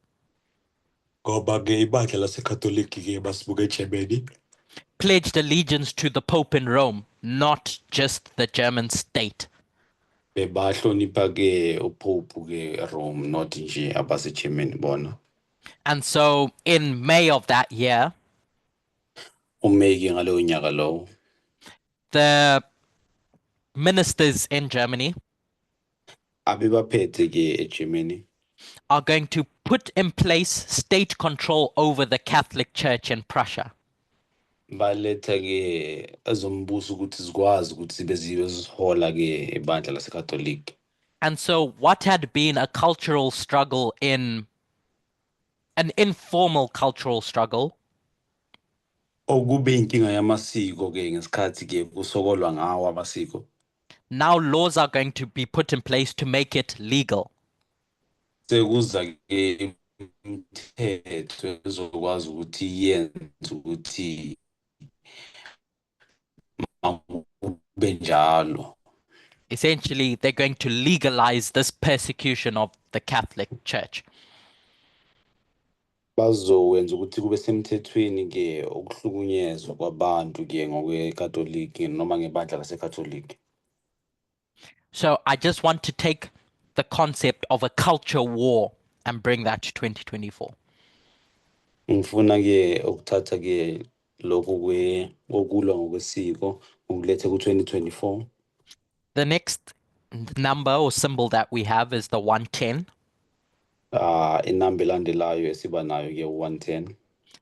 Ngoba ke ibandla laseCatholic ke basibuka eGermany pledged allegiance to the Pope in Rome, not just the German state. bebahlonipha ke uPope ke Rome, not nje abaseGermany bona. And so in May of that year, uMeyi ke ngalowo nyaka lowo the ministers in Germany abebaphethe ke eGermany are going to put in place state control over the Catholic Church in Prussia. baletha ke ezombuso ukuthi zikwazi ukuthi zibe zihola ke ibandla laseCatholic. And so what had been a cultural struggle in an informal cultural struggle Okube inkinga yamasiko ke ngesikhathi ke kusokolwa ngawo amasiko. now laws are going to be put in place to make it legal. Sekuza ke imithetho ezokwazi ukuthi yenze ukuthi makube njalo. Essentially, they're going to legalize this persecution of the Catholic Church. Bazowenza ukuthi kube semthethweni ke ukuhlukunyezwa kwabantu ke ngokweCatholic noma ngebandla laseCatholic. So I just want to take the concept of a culture war and bring that to 2024. Ngifuna ke ukuthatha ke lokhu kokulwa ngokwesiko ukulethe ku-2024. The next number or symbol that we have is the 110. Inamba elandelayo esiba nayo ke 110.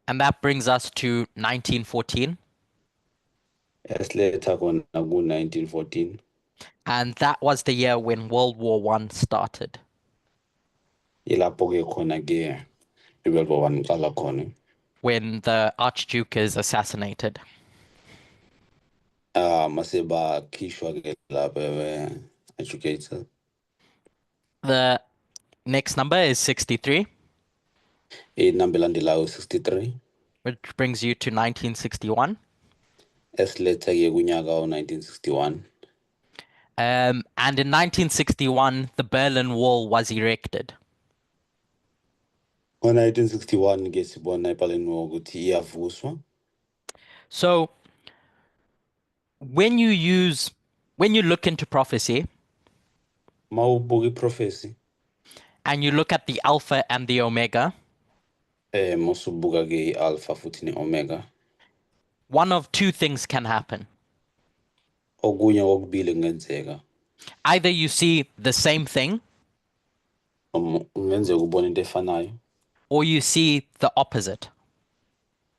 And that brings us to 1914. Esiletha khona ku-1914. And that was the year when World War I started. Ilapho ke khona ke i-World War I iqala khona. When the Archduke is assassinated. mase bakhishwa ke lapha educator. The next number is 63, Inamba elandelayo 63 which brings you to 1961. esiletha ke kunyaka u-1961. And in 1961, the Berlin Wall was erected. Ngo-1961 ke sibona iBerlin Wall ukuthi iyavuswa. So when you look into prophecy Mawubuka iProphecy, and you look at the Alpha and the Omega, masubuka ke i-Alpha futhi ne-Omega, one of two things can happen. okunye kokubili kungenzeka. Either you see the same thing Kungenzeka ubone into efanayo or you see the opposite.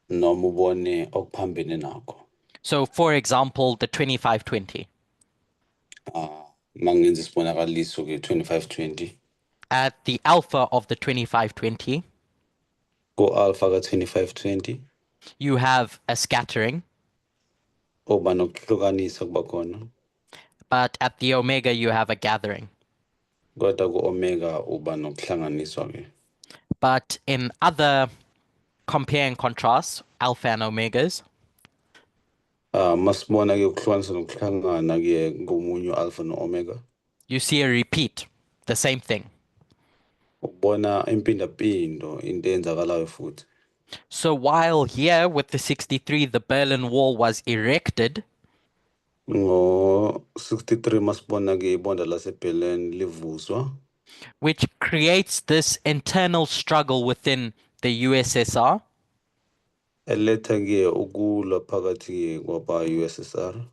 noma ubone okuphambene nakho. So for example, the 2520. Mangenza isibonakaliso ke 2520 At the alpha of the 2520, ko-Alpha ka-2520 you have a scattering, oba nokuhlukanisa kuba khona, but at the omega you have a gathering. kodwa ku-Omega uba nokuhlanganiswa ke. But in other compare and contrast, alpha and omegas, Masibona ke ukuhlukanisa nokuhlangana ke ngomunye u-Alpha no-Omega, you see a repeat, the same thing. ubona impindaphindo into eyenzakalayo futhi. So while here with the 63, the Berlin Wall was erected, Ngo-63 masibona ke ibonda laseBerlin livuswa, which creates this internal struggle within the USSR, eletha ke ukulwa phakathi ke kwaba-USSR,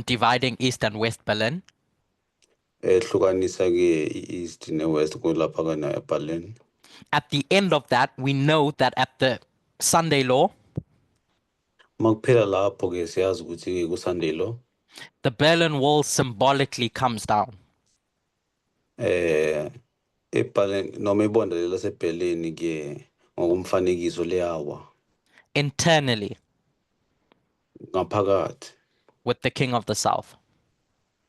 dividing East and West Berlin. ehlukanisa ke i-East ne-West kulapha kana eBerlin. At the end of that, we know that at the Sunday law, Makuphela lapho ke siyazi ukuthi ke kuSunday law the Berlin Wall symbolically comes down. eBerlin noma ibonda laseBerlin ke ngokumfanekiso liyawa Internally ngaphakathi. with the King of the South.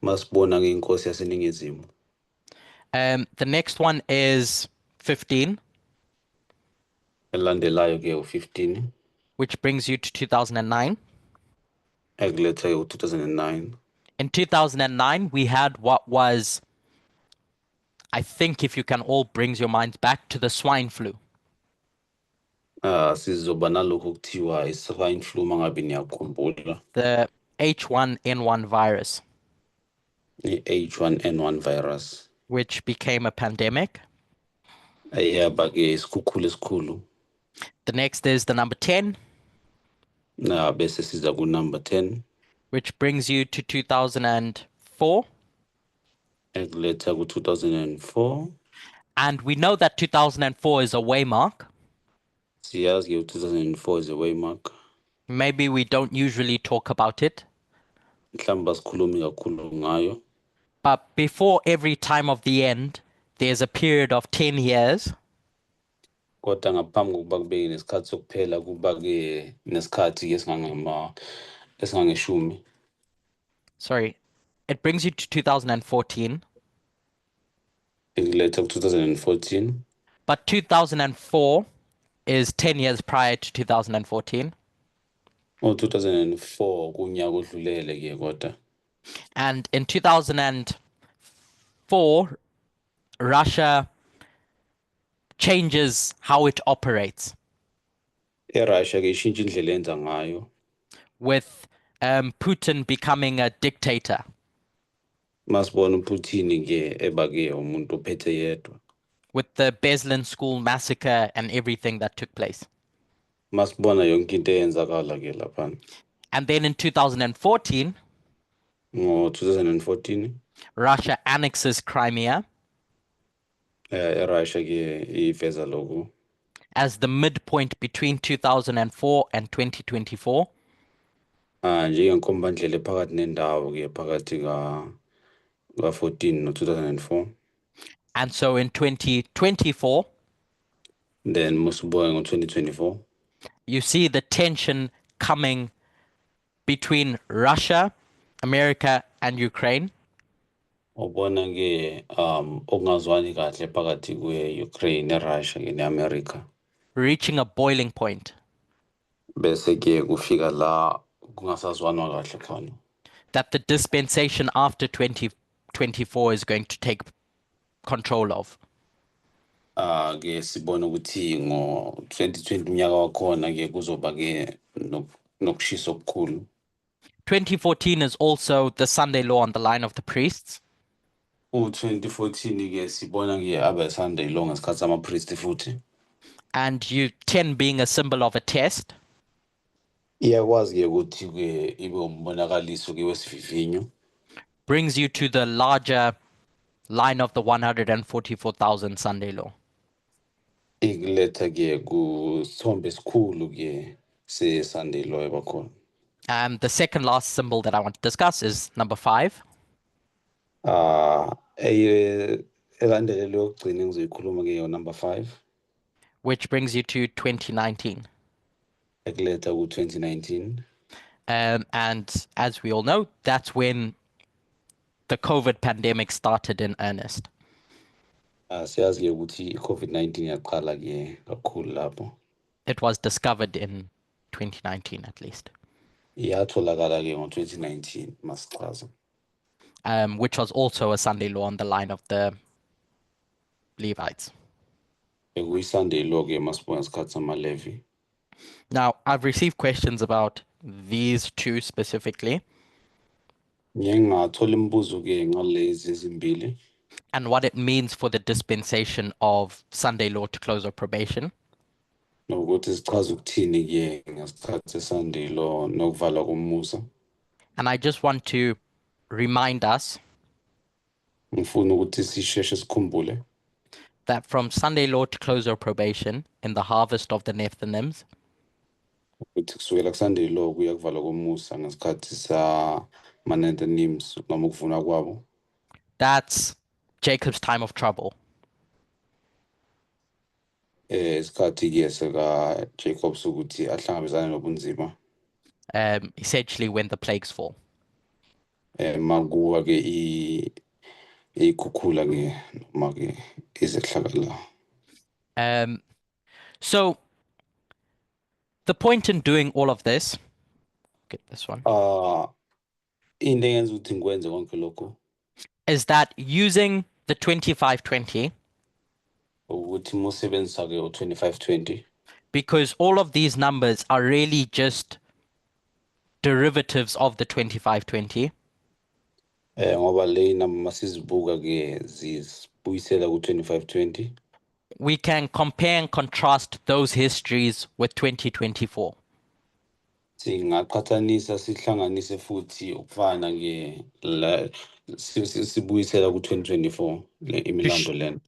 Masibona ke inkosi yaseningizimu. The next one is 15, Elandelayo ke u-15 which brings you to 2009. ekuletha ke u-2009. In 2009, we had what was, I think if you can all brings your minds back to the swine flu. Sizoba nalokho kuthiwa i-swine flu mangabe niyakhumbula, The H1N1 virus, i-H1N1 virus which became a pandemic. eyaba ke isikhukhula esikhulu. The next is the number 10, Bese siza ku-number 10 which brings you to 2004. ekuletha ku-2004. And we know that 2004 is a waymark. Siyazi ke u-2004 is a waymark. Maybe we don't usually talk about it, Mhlawumbe asikhulumi kakhulu ngayo, but before every time of the end, there's a period of 10 years kodwa ngaphambi kokuba kube nesikhathi sokuphela kuba ke nesikhathi ke esingangeshumi. sorry, it brings you to 2014, Ekuletha ku-2014. but 2004 is 10 years prior to 2014. Ngo-2004 kunyaka odlulele ke kodwa. And in 2004, Russia changes how it operates eRussia ke ishintsha indlela enza ngayo, with Putin becoming a dictator. masibona uPutin ke eba ke umuntu ophethe yedwa, With the Beslin School massacre and everything that took place. masibona yonke into eyenzakala ke lapha. And then in 2014, Ngo-2014 Russia annexes Crimea eRussia ke iveza lokhu as the midpoint between 2004 and 2024. njengenkombandlela ephakathi nendawo ke phakathi ka-14 no-2004. And so in 2024, Then musibone ngo-2024 you see the tension coming between Russia, America, and Ukraine, ubona ke okungazwani kahle phakathi kwe-Ukraine neRussia ke ne-America. reaching a boiling point. Bese ke kufika la kungasazwanwa kahle khona. That the dispensation after 2024 is going to take control of. Ke sibona ukuthi ngo-2020 unyaka wakhona ke kuzoba ke nokushisa okukhulu. 2014 is also the Sunday law on the line of the priests. 2014 ke sibona ke abe Sunday law ngesikhathi sama-priest futhi. And U10 being a symbol of a test. Iyakwazi ke ukuthi ke ibe umbonakaliso ke wesivivinyo. Brings you to the larger line of the 144,000 Sunday law. Ikuletha ke kusithombe esikhulu ke se-Sunday law ebakhona. The second last symbol that I want to discuss is number 5. Elandelele yokugcina engizoyikhuluma ke number 5. Which brings you to 2019. Ekuletha ku-2019. And as we all know, that's when the COVID pandemic started in earnest. Siyazi ke ukuthi i-COVID-19 yaqala ke kakhulu lapho. It was discovered in 2019 at least. Yatholakala ke ngo-2019 masichaza. Which was also a Sunday law on the line of the Levites. Kuyi-Sunday law ke masibona isikhathi sama-Levi. Now, I've received questions about these two specifically. Ngingathola imibuzo ke ngalezi ezimbili. And what it means for the dispensation of Sunday law to close of probation. Nokuthi sichaza ukuthini ke ngesikhathi se-Sunday law nokuvala komusa. And I just want to remind us Ngifuna ukuthi sisheshe sikhumbule that from Sunday law to close of probation in the harvest of the Nethinims, ukuthi kusukela ku-Sunday law kuya kuvala komusa ngesikhathi sa-Nethinims noma ukuvuna kwabo. that's Jacob's time of trouble. Isikhathi ke sika-Jacob sokuthi ahlangabezane nobunzima. Essentially when the plagues fall. Makuwa ke ikhukhula ke noma ke izehlakala. So the point in doing all of this, get this one, Into engenza ukuthi ngikwenze konke lokho is that using the 2520, ukuthi musebenzisa ke u-2520 because all of these numbers are really just derivatives of the 2520. Ngoba le namba masizibuka ke zibuyisela ku-2520. We can compare and contrast those histories with 2024. Singaqhathanisa sihlanganise futhi ukufana ke la sibuyisela ku-2024 le imilando lena.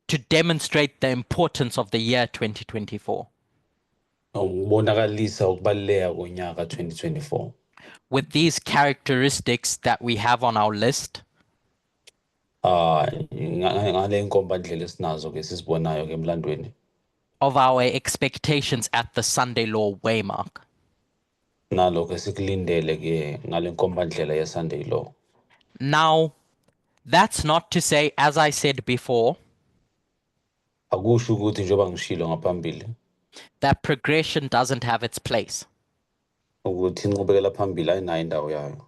To demonstrate the importance of the year 2024. Ukubonakalisa ukubaluleka konyaka 2024. With these characteristics that we have on our list, Ngale inkombandlela esinazo ke sisibonayo ke emlandweni. of our expectations at the Sunday law waymark. Nalokho esikulindele ke ngale nkombandlela ye-Sunday law. Now, that's not to say, as I said before, Akusho ukuthi njengoba ngishilo ngaphambili that progression doesn't have its place. ukuthi inqubekela phambili ayinayo indawo yayo.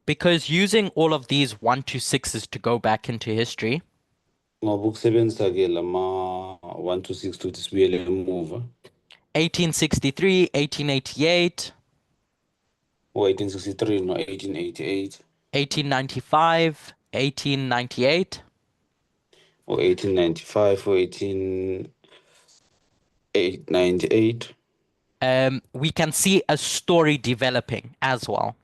Because using all of these 1 to 6s to go back into history, Ngoba ukusebenzisa ke lama 1 to 6 ukuthi sibuyele emuva. 1863, 1888, 1863 no 1888 1895, 1898, or 1895 or 1898. we can see a story developing as well.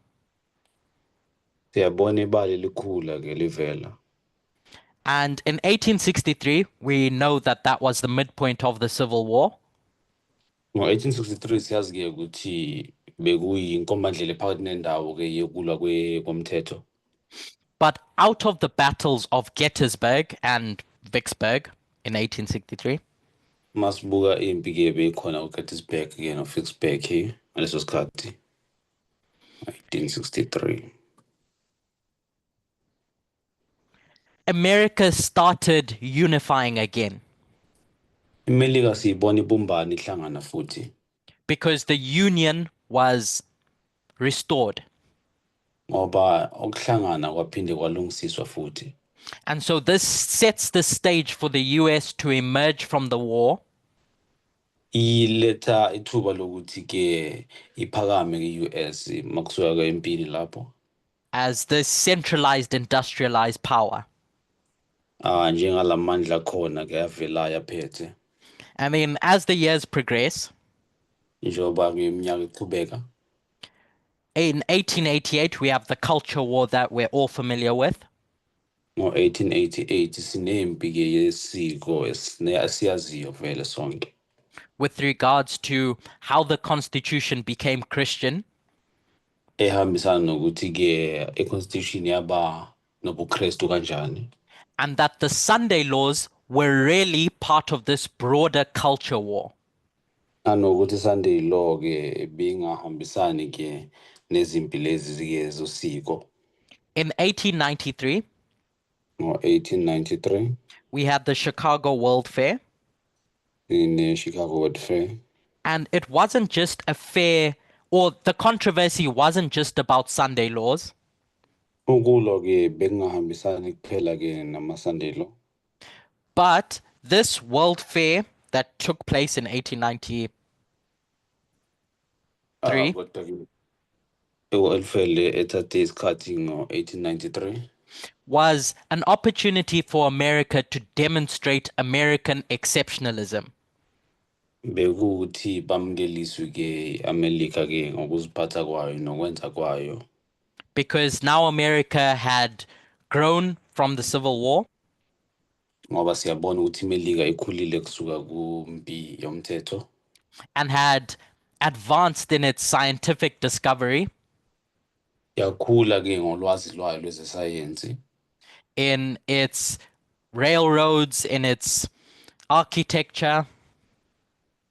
Siyabona ibali likhula ke livela. And in 1863, we know that that was the midpoint of the Civil War. Ngo-1863 siyazi ke ukuthi bekuyinkombandlela ephakathi nendawo ke yokulwa komthetho. But out of the battles of Gettysburg and Vicksburg in 1863, Masibuka impi ke beyikhona uGettysburg ke noVicksburg ngaleso sikhathi 1863. America started unifying again iMelika siyibona ibumbana ihlangana futhi because the union was restored. ngoba ukuhlangana kwaphinde kwalungisiswa futhi. And so this sets the stage for the US to emerge from the war Iletha ithuba lokuthi ke iphakame ke-US makusuka empini lapho. as this centralized industrialized power. Njengalamandla khona ke avela yaphethe. And then as the years progress, Njengoba ke iminyaka iqhubeka. in 1888 we have the culture war that we're all familiar with. Ngo-1888 sinempi ke yesiko esiyaziyo vele sonke. With regards to how the constitution became Christian Ehambisana nokuthi ke i-constitution yaba nobuKristu kanjani. and that the Sunday laws were really part of this broader culture war. Nanokuthi Sunday law ke bingahambisani ke nezimpi lezi ke zosiko. In 1893, Ngo-1893 we had the Chicago World Fair, in Chicago World Fair. and it wasn't just a fair, or the controversy wasn't just about Sunday laws, Ukulwa ke bekungahambisani kuphela ke nama-Sunday law. but this World Fair that took place in 1893 Kodwa ke elifele ethathe isikhathi ngo-1893 was an opportunity for America to demonstrate American exceptionalism. bekuwukuthi bamukeliswe ke America ke ngokuziphatha kwayo nokwenza kwayo. Because now America had grown from the Civil War Ngoba siyabona ukuthi iMelika ikhulile kusuka kumpi yomthetho and had advanced in its scientific discovery, yakhula ke ngolwazi lwayo lwezesayensi, in its railroads, in its architecture,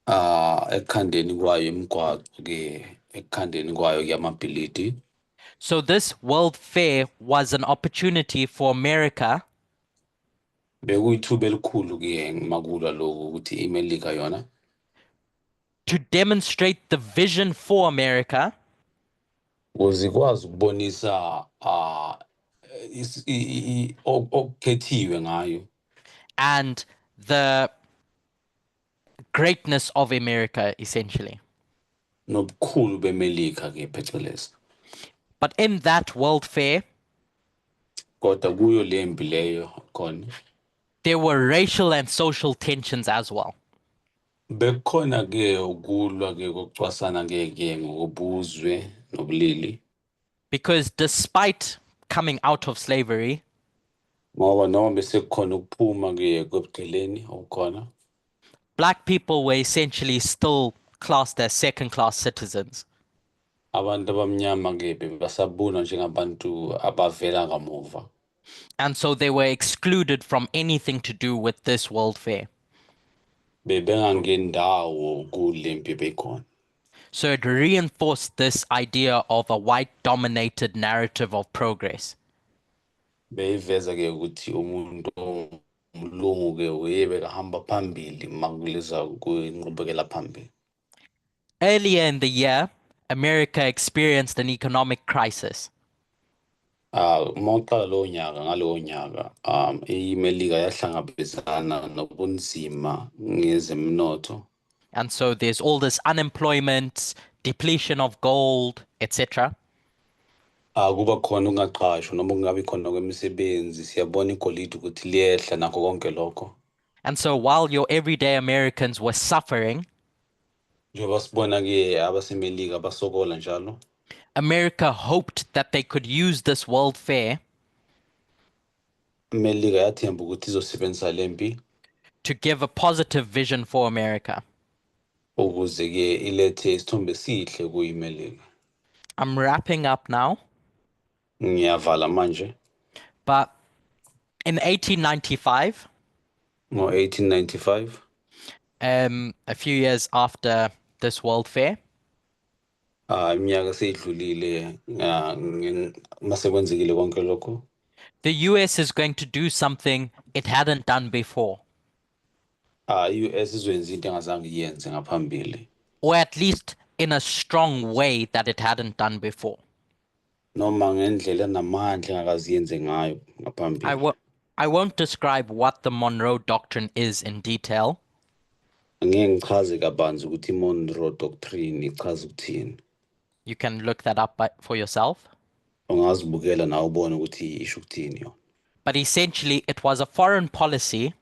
ekukhandeni kwayo imigwaqo ke ekukhandeni kwayo ke amabhilidi. So this World Fair was an opportunity for America Bekuyithuba elikhulu ke makulwa lokhu ukuthi iMelika yona to demonstrate the vision for America ukuze ikwazi ukubonisa okukhethiwe ngayo and the greatness of America, essentially. nobukhulu beMelika ke phecelezi. But in that World Fair, Kodwa kuyo le mpi leyo khona there were racial and social tensions as well. bekukhona ke ukulwa ke kokucwasana ke ngobuzwe nobulili. Because despite coming out of slavery, Ngoba noma bese kukhona ukuphuma ke kobudleleni okukhona, black people were essentially still classed as second-class citizens. abantu abamnyama ke bebasabona njengabantu abavela kamuva. And so they were excluded from anything to do with this World Fair. Bebengangendawo kule mpi bekhona. So it reinforced this idea of a white-dominated narrative of progress. Beyiveza ke ukuthi umuntu umlungu ke uyebekahamba phambili makuleza kwinqubekela phambili. Earlier in the year, America experienced an economic crisis. Mawuqala lowo nyaka ngalowo nyaka iMelika yahlangabezana nobunzima ngezemnotho. And so there's all this unemployment, depletion of gold, etc. Kuba khona ungaqashwa noma kungabi khona kwemisebenzi, siyabona igolide ukuthi liyehla nakho konke lokho. And so while your everyday Americans were suffering, Njengoba sibona ke abaseMelika basokola njalo, America hoped that they could use this World Fair iMelika yathemba ukuthi izosebenzisa le mpi to give a positive vision for America. ukuze ke ilethe isithombe esihle kuyiMelika. I'm wrapping up now, Ngiyavala manje. but in 1895, Ngo-1895 a few years after this World Fair, Iminyaka seyidlulile mase kwenzekile konke lokho. The US is going to do something it hadn't done before, I-US izwenza into engazange iyenze ngaphambili. or at least in a strong way that it hadn't done before. Noma ngendlela enamandla engakaziyenze ngayo ngaphambili. I won't describe what the Monroe Doctrine is in detail, Angeke ngichaze kabanzi ukuthi i-Monroe Doctrine ichaza ukuthini. you can look that up for yourself. Ungazibukela nawe ubone ukuthi isho ukuthini yona. But essentially, it was a foreign policy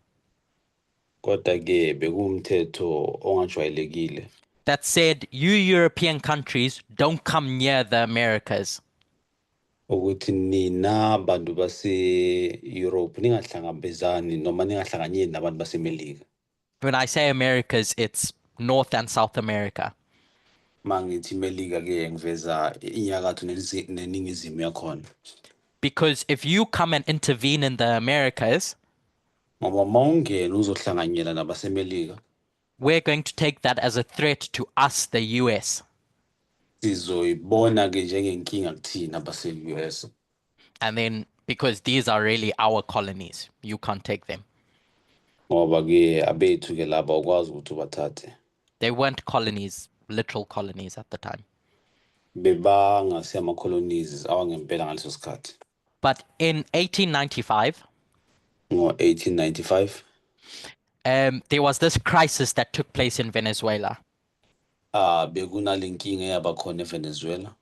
Kodwa-ke bekuwumthetho ongajwayelekile that said, you European countries don't come near the Americas. ukuthi nina bantu base-Europe ningahlangabezani noma ningahlanganyeli nabantu baseMelika. When I say Americas, it's North and South America. Mangithi iMelika-ke ngiveza inyakatho neningizimu yakhona. Because if you come and intervene in the Americas, Ngoba mawungena uzohlanganyela nabaseMelika, we're going to take that as a threat to us, the US. sizoyibona-ke njengenkinga kuthina base-US. And then, because these are really our colonies, you can't take them. Ngoba-ke abethu-ke laba ukwazi ukuthi ubathathe. They weren't colonies, literal colonies at the time. Bebangasiya-colonies awangempela ngaleso sikhathi. But in 1895, Ngo-1895, there was this crisis that took place in Venezuela. bekunale nkinga eyaba khona eVenezuela.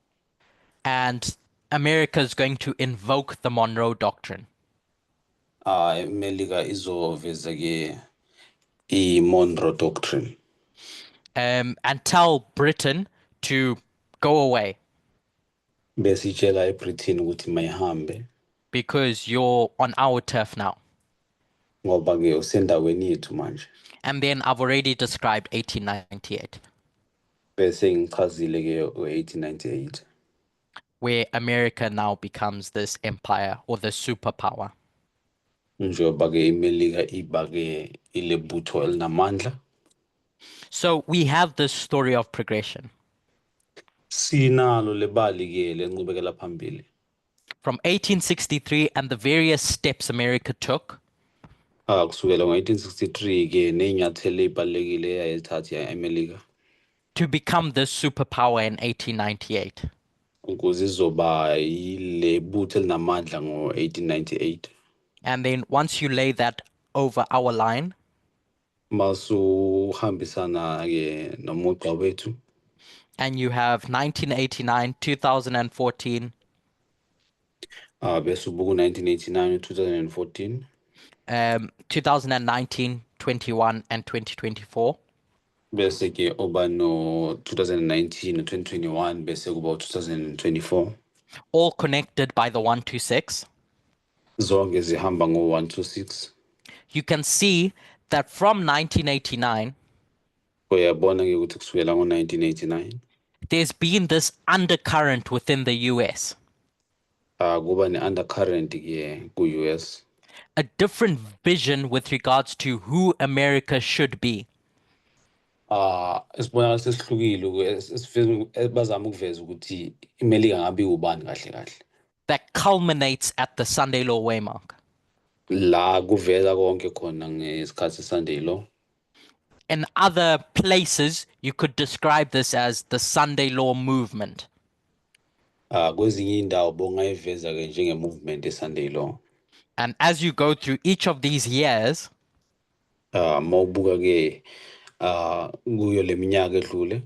And America is going to invoke the Monroe Doctrine. iMelika izoveza-ke i-Monroe Doctrine. And tell Britain to go away Bese itshela eBritain ukuthi mayihambe because you're on our turf now. ngoba-ke usendaweni yethu manje. And then I've already described 1898, Bese ngichazile-ke u-1898 where America now becomes this empire or the superpower. njengoba-ke iMelika iba-ke ilebutho elinamandla. So we have this story of progression. Sinalo lebali-ke lenqubekela phambili. From 1863 and the various steps America took, Kusukela ngo-1863-ke ney'nyathelo ey'balulekile eyayithatha iMelika to become this superpower in 1898. ukuze izoba yile butho elinamandla ngo-1898. And then once you lay that over our line, Masuhambisana-ke nomugqa wethu and you have 1989, 2014, bese ubuka 1989, 2014, 2019, 21, and 2024. bese-ke uba no-2019 no-2021 bese kuba u-2024. All connected by the 126. Zonke zihamba ngo-126. You can see that from 1989, Uyabona-ke ukuthi kusukela ngo-1989 there's been this undercurrent within the US, kuba ne-undercurrent-ke ku-US. a different vision with regards to who America should be. Isibonakalo sesihlukile bazama ukuveza ukuthi iMelika ngabe ubani kahle kahle. That culminates at the Sunday Law Waymark. La kuvela konke khona ngesikhathi Sunday Law. In other places, you could describe this as the Sunday Law movement. Kwezinye indawo bongayiveza-ke njenge-movement ye-Sunday Law. And as you go through each of these years, Mawubuka-ke kuyo le minyaka edlule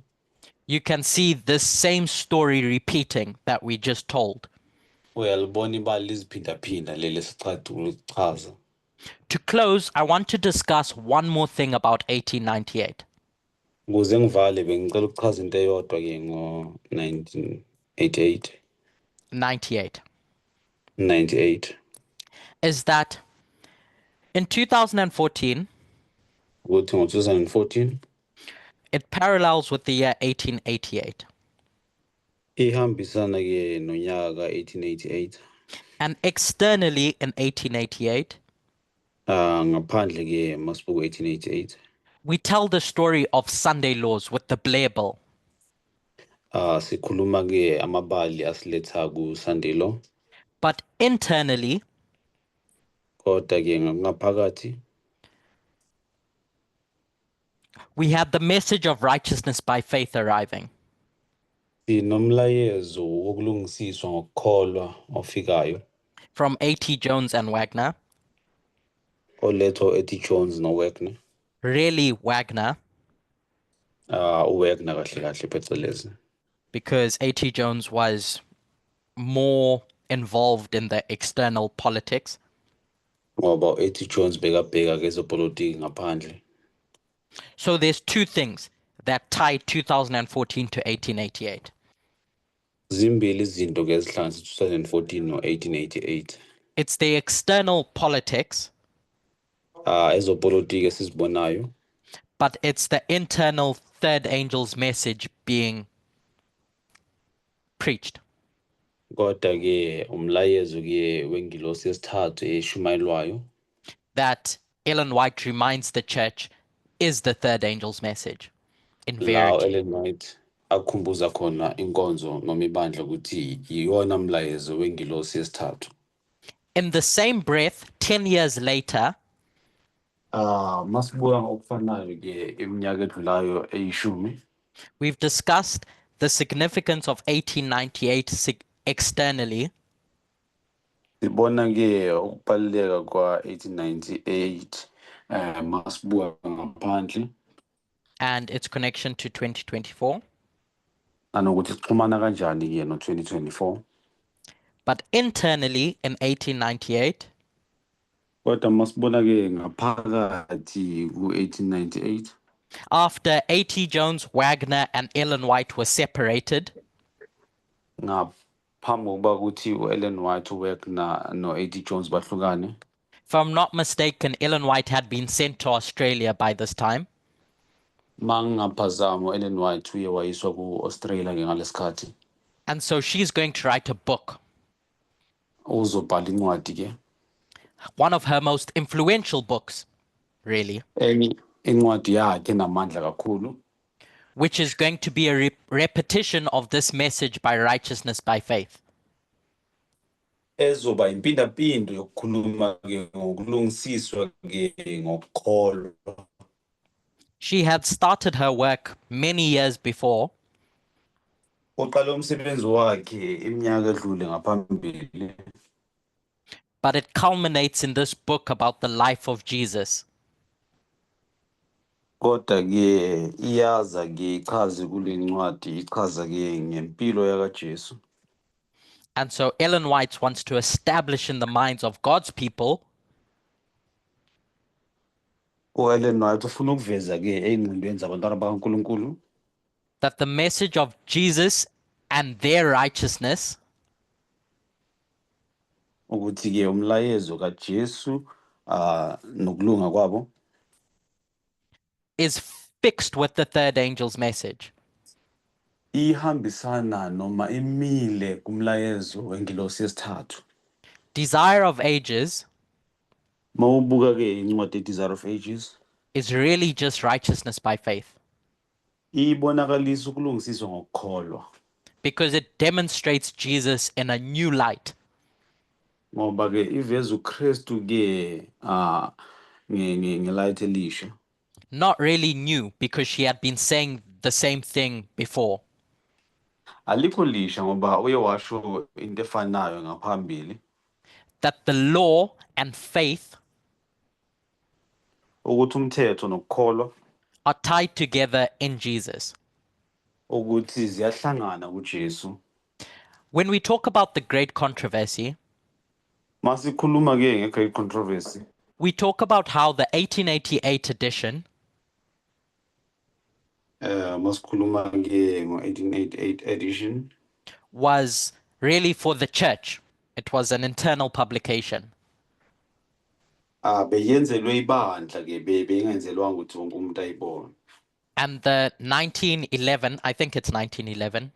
you can see this same story repeating that we just told. uyalibona ibali liziphindaphinda leli esicade ukulichaza. To close, I want to discuss one more thing about 1898. Ukuze ngivale bengicela ukuchaza into eyodwa-ke ngo-1988. 98 Is that in 2014, ukuthi ngo-2014 it parallels with the year 1888. ihambisana-ke nonyaka ka-1888. And externally in 1888, ngaphandle-ke masibuka 1888 we tell the story of Sunday laws with the Blair Bill. sikhuluma ke amabali asiletha kuSandilo, But internally, kodwa ke ngaphakathi we had the message of righteousness by faith arriving. sinomlayezo wokulungisiswa ngokukholwa ofikayo From A.T. Jones and Wagner, olethwa ethi Jones noWagner. really Wagner, uWagner kahle kahle phecelezi, because A.T. Jones was more involved in the external politics. ngoba ethi Jones bekabheka kezopolitiki ngaphandle. So there's two things that tie 2014 to 1888. Zimbili izinto ke ezihlanganisa 2014 no-1888. It's the external politics, Ezopolitiki esizibonayo, but it's the internal third angel's message being preached. kodwa ke umlayezo ke wengilosi yesithathu eshumayelwayo That Ellen White reminds the church is the third angel's message in lawo verity. Ellen White akhumbuza khona inkonzo noma ibandla ukuthi iyona mlayezo wengilosi yesithathu. In the same breath, 10 years later, Masibuka ngokufanayo ke iminyaka edlulayo eyishumi, we've discussed the significance of 1898 externally, sibona ke ukubaluleka kwa-1898 masibuka ngaphandle and its connection to 2024. nanokuthi sixhumana kanjani ke no-2024. But internally, in 1898, Kodwa masibona ke ngaphakathi ku-1898 after A.T. Jones, Wagner, and Ellen White were separated, ngaphambi kokuba kuthi u-Ellen White, uWagner no-A.T. Jones bahlukane. if I'm not mistaken, Ellen White had been sent to Australia by this time. Mangingaphazami u-Ellen White uye wayiswa ku-Australia ke ngalesikhathi. And so she's going to write a book, Uzobhala incwadi ke. one of her most influential books, really, Enye incwadi yakhe enamandla kakhulu which is going to be a repetition of this message by righteousness by faith. ezoba impindaphindo yokukhuluma ke ngokulungisiswa ke ngokukholwa. She had started her work many years before, Uqala umsebenzi wakhe iminyaka edlule ngaphambili, but it culminates in this book about the life of Jesus. kodwa ke iyaza ke ichaze kule ncwadi ichaza ke ngempilo yakaJesu. And so Ellen White wants to establish in the minds of God's people U-Ellen White ufuna ukuveza ke ey'ngqondweni zabantwana bakaNkulunkulu that the message of Jesus and their righteousness ukuthi ke umlayezo kaJesu nokulunga kwabo is fixed with the third angel's message. ihambisana noma imile kumlayezo wengilosi yesithathu. Desire of Ages Mawubuka ke incwadi eDesire of Ages is really just righteousness by faith, ibonakalisa ukulungisiswa ngokukholwa because it demonstrates Jesus in a new light. ngoba ke iveza uKristu ke ngelight elisha. Not really new, because she had been saying the same thing before. Alikho lisha ngoba uye washo into efanayo ngaphambili That the law and faith ukuthi umthetho nokukholwa are tied together in Jesus. ukuthi ziyahlangana kuJesu. When we talk about the great controversy, Masikhuluma ke nge-great controversy we talk about how the 1888 edition masikhuluma ke ngo-1888 edition was really for the church. It was an internal publication. beyenzelwe ibandla ke bengenzelwanga ukuthi wonke umuntu ayibone. And the 1911, I think it's 1911,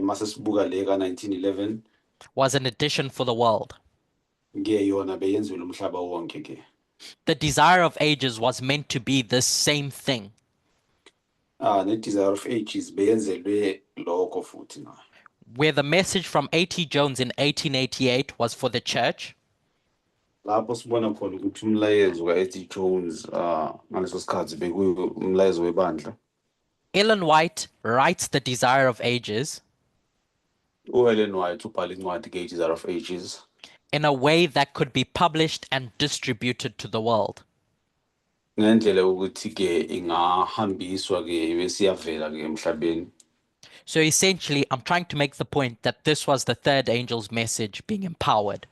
Mase sibuka le ka-1911 was an edition for the world. ke yona beyenzelwe umhlaba wonke ke. The Desire of Ages was meant to be the same thing. ne-Desire of Ages beyenzelwe lokho futhi nayo. where the message from A.T. Jones in 1888 was for the church, Lapho sibona khona ukuthi umlayezo ka-A.T. Jones ngaleso sikhathi bekuwumlayezo webandla. Ellen White writes The Desire of Ages U-Ellen White ubhala incwadi ke-Desire of Ages in a way that could be published and distributed to the world. ngendlela ukuthi-ke ingahambiswa-ke bese iyavela-ke emhlabeni. So essentially, I'm trying to make the point that this was the third angel's message being empowered.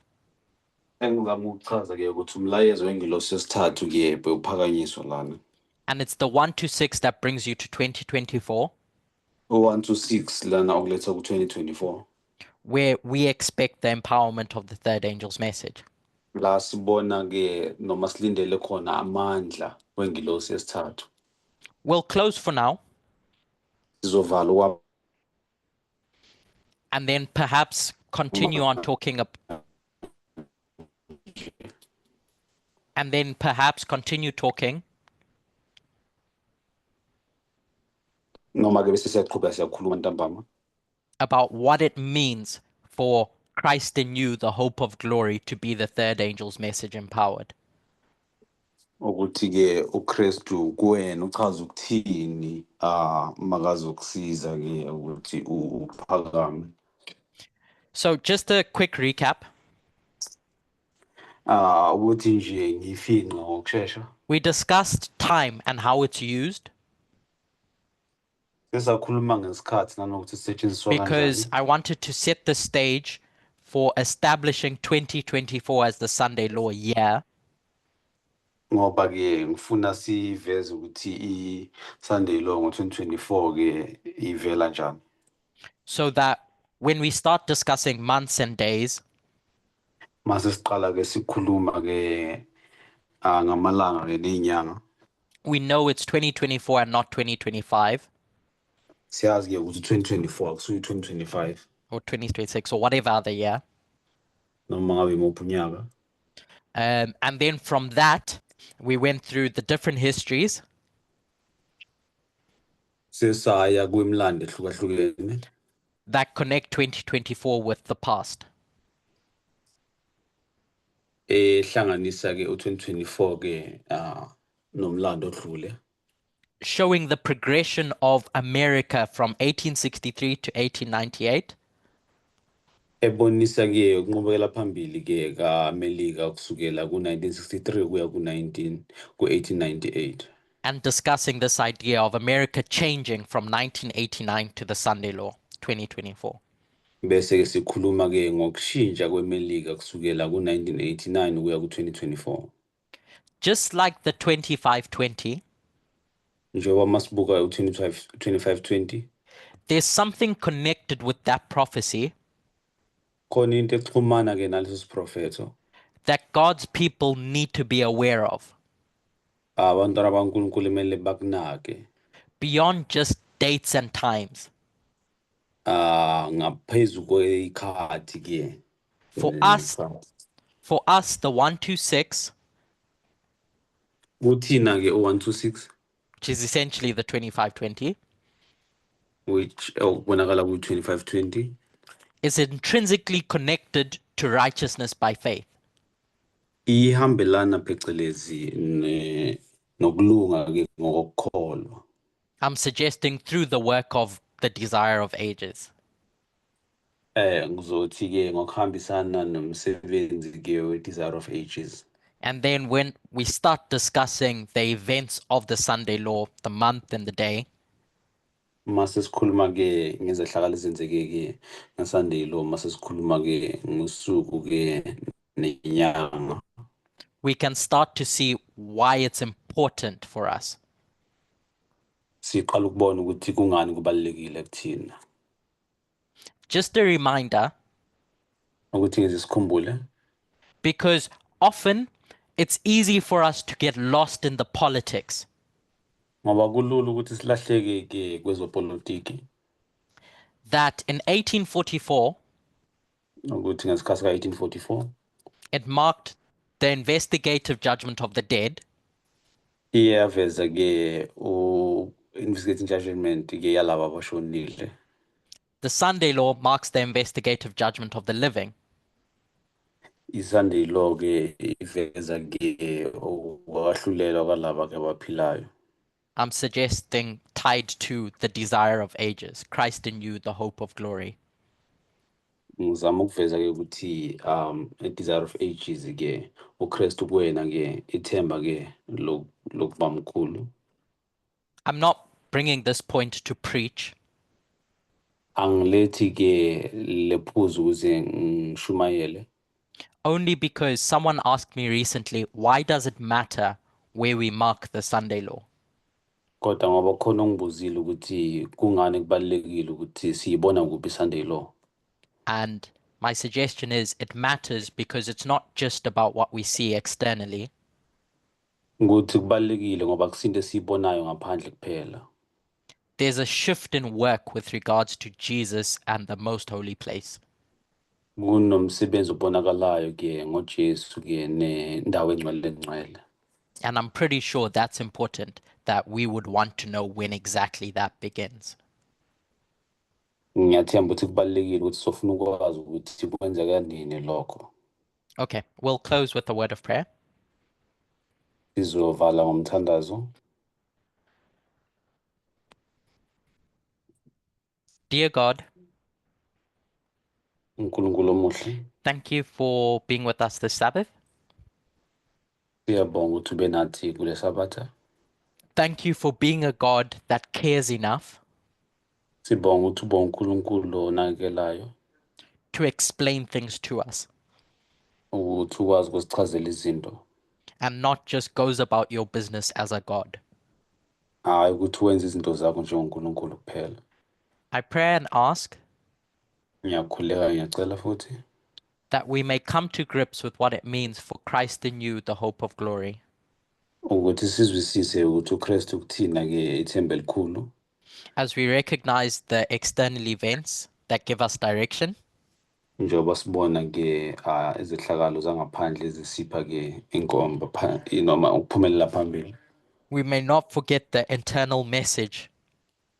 Engizama ukuchaza-ke ukuthi umlayezo wengilosi yesithathu-ke bewuphakanyiswa lana. And it's the 1 to 6 that brings you to 2024, U-1 to 6 lana okuletha ku-2024 where we expect the empowerment of the third angel's message. la sibona-ke noma silindele khona amandla wengilosi yesithathu. We'll close for now, Sizovala and then perhaps continue on talking noma-ke bese siyakhuluma ntambama about what it means for Christ in you, the hope of glory, to be the third angel's message empowered. ukuthi-ke uKristu kuwena uchaza ukuthini makazokusiza-ke ukuthi uphakame. So just a quick recap. Ukuthi nje ngifinqa ngokushesha. We discussed time and how it's used, Sisakhuluma ngesikhathi nanokuthi sisetshenziswa because kanjani. I wanted to set the stage for establishing 2024 as the Sunday Law year, Ngoba-ke ngifuna siveze ukuthi i-Sunday Law ngo-2024-ke ivela njani. so that when we start discussing months and days, Mase siqala-ke sikhuluma-ke ngamalanga-ke ney'nyanga. we know it's 2024 and not 2025 Siyazi-ke ukuthi 2024 akusuke 2025 or 2026 or whatever other year. noma ngabe imuphi unyaka. And then from that, we went through the different histories, Sesaya kwimlando ehlukahlukene that connect 2024 with the past. ehlanganisa-ke u-2024-ke nomlando odlule. Showing the progression of America from 1863 to 1898, Ebonisa-ke ukunqubekela phambili-ke ka-Melika kusukela ku-1963 kuya ku-1898. and discussing this idea of America changing from 1989 to the Sunday Law 2024. Bese-ke sikhuluma-ke ngokushintsha kweMelika kusukela ku-1989 kuya ku-2024. Just like the 2520, Njengoba masibuka u-2520 there's something connected with that prophecy khona into exhumana-ke naleso siprofetho that God's people need to be aware of, abantwana baNkulunkulu kumele bakunake beyond just dates and times. ngaphezu kweyikhathi-ke. For us, the 126, Kuthina-ke u-126 which is essentially the 2520, which kubonakala ku-2520 is intrinsically connected to righteousness by faith. ihambelana phecelezi nokulunga-ke ngokukholwa. I'm suggesting through the work of the Desire of Ages. Ngizothi-ke ngokuhambisana nomsebenzi-ke we-Desire of Ages. And then when we start discussing the events of the Sunday Law, the month and the day, Mase sikhuluma-ke ngezehlakalo ezenzeke-ke ngeSunday Law, mase sikhuluma-ke ngosuku-ke nenyanga. we can start to see why it's important for us. Siqala ukubona ukuthi kungani kubalulekile kuthina. Just a reminder, Ukuthi ngize sikhumbule because often it's easy for us to get lost in the politics. ngoba kulula ukuthi silahleke-ke kwezopolitiki. That in 1844, Ukuthi ngesikhathi ka-1844 it marked the investigative judgment of the dead, iyaveza-ke investigating judgment ke yalaba abashonile. The Sunday law marks the investigative judgment of the living. iSunday law ke iveza ke ukwahlulelwa kwalaba ke abaphilayo. I'm suggesting tied to the desire of ages, Christ in you, the hope of glory. Ngizama ukuveza ke ukuthi a desire of ages ke uKristu kuwena ke ithemba ke lokuba mkhulu. I'm not bringing this point to preach. Angilethi ke lephuzu ukuze ngishumayele. Only because someone asked me recently, why does it matter where we mark the Sunday law? Kodwa ngoba khona ongibuzile ukuthi kungani kubalekile ukuthi siyibona kuphi iSunday law. And my suggestion is it matters because it's not just about what we see externally. Ukuthi kubalekile ngoba kusinto esiyibonayo ngaphandle kuphela. There's a shift in work with regards to Jesus and the most holy place. Kunomsebenzi obonakalayo ke ngoJesu ke nendawo engcwele. And I'm pretty sure that's important, that we would want to know when exactly that begins. Ngiyathemba ukuthi kubalekile ukuthi sofuna ukwazi ukuthi kwenzeka nini lokho. Okay, we'll close with a word of prayer. Sizovala ngomthandazo. Dear God, uNkulunkulu omuhle, thank you for being with us this Sabbath. siyabonga ukuthi ube nathi kule Sabatha. Thank you for being a God that cares enough Sibonga ukuthi ube uNkulunkulu onakekelayo to explain things to us ukuthi ukwazi ukusichazela izinto. and not just goes about your business as a God. Hayi ukuthi wenze izinto zakho njengoNkulunkulu kuphela. I pray and ask Ngiyakhuleka ngiyacela futhi that we may come to grips with what it means for Christ in you, the hope of glory, ukuthi sizwisise ukuthi uKristu kuthina ke ithemba elikhulu. as we recognize the external events that give us direction, Njengoba sibona ke izehlakalo zangaphandle ezisipha ke inkomba noma ukuphumelela phambili. we may not forget the internal message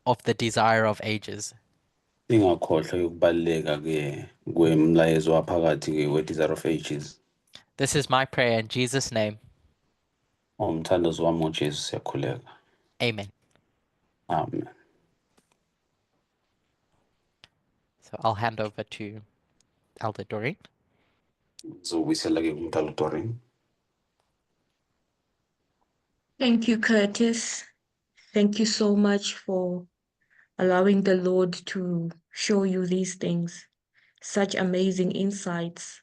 of the desire of ages. Ingakhohlwa ukubaleka ke kwemlayezo waphakathi ke we-desire of ages. This is my prayer in Jesus' name. Umthandazo wami ngoJesu siyakhuleka. Amen. Amen. So I'll hand over to Elder Doreen. Ngizobuyisela ke kuMdala Doreen. Thank you, Curtis. Thank you so much for allowing the Lord to show you these things. Such amazing insights.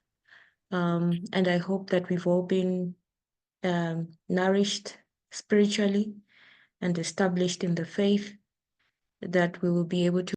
And I hope that we've all been nourished spiritually and established in the faith, that we will be able to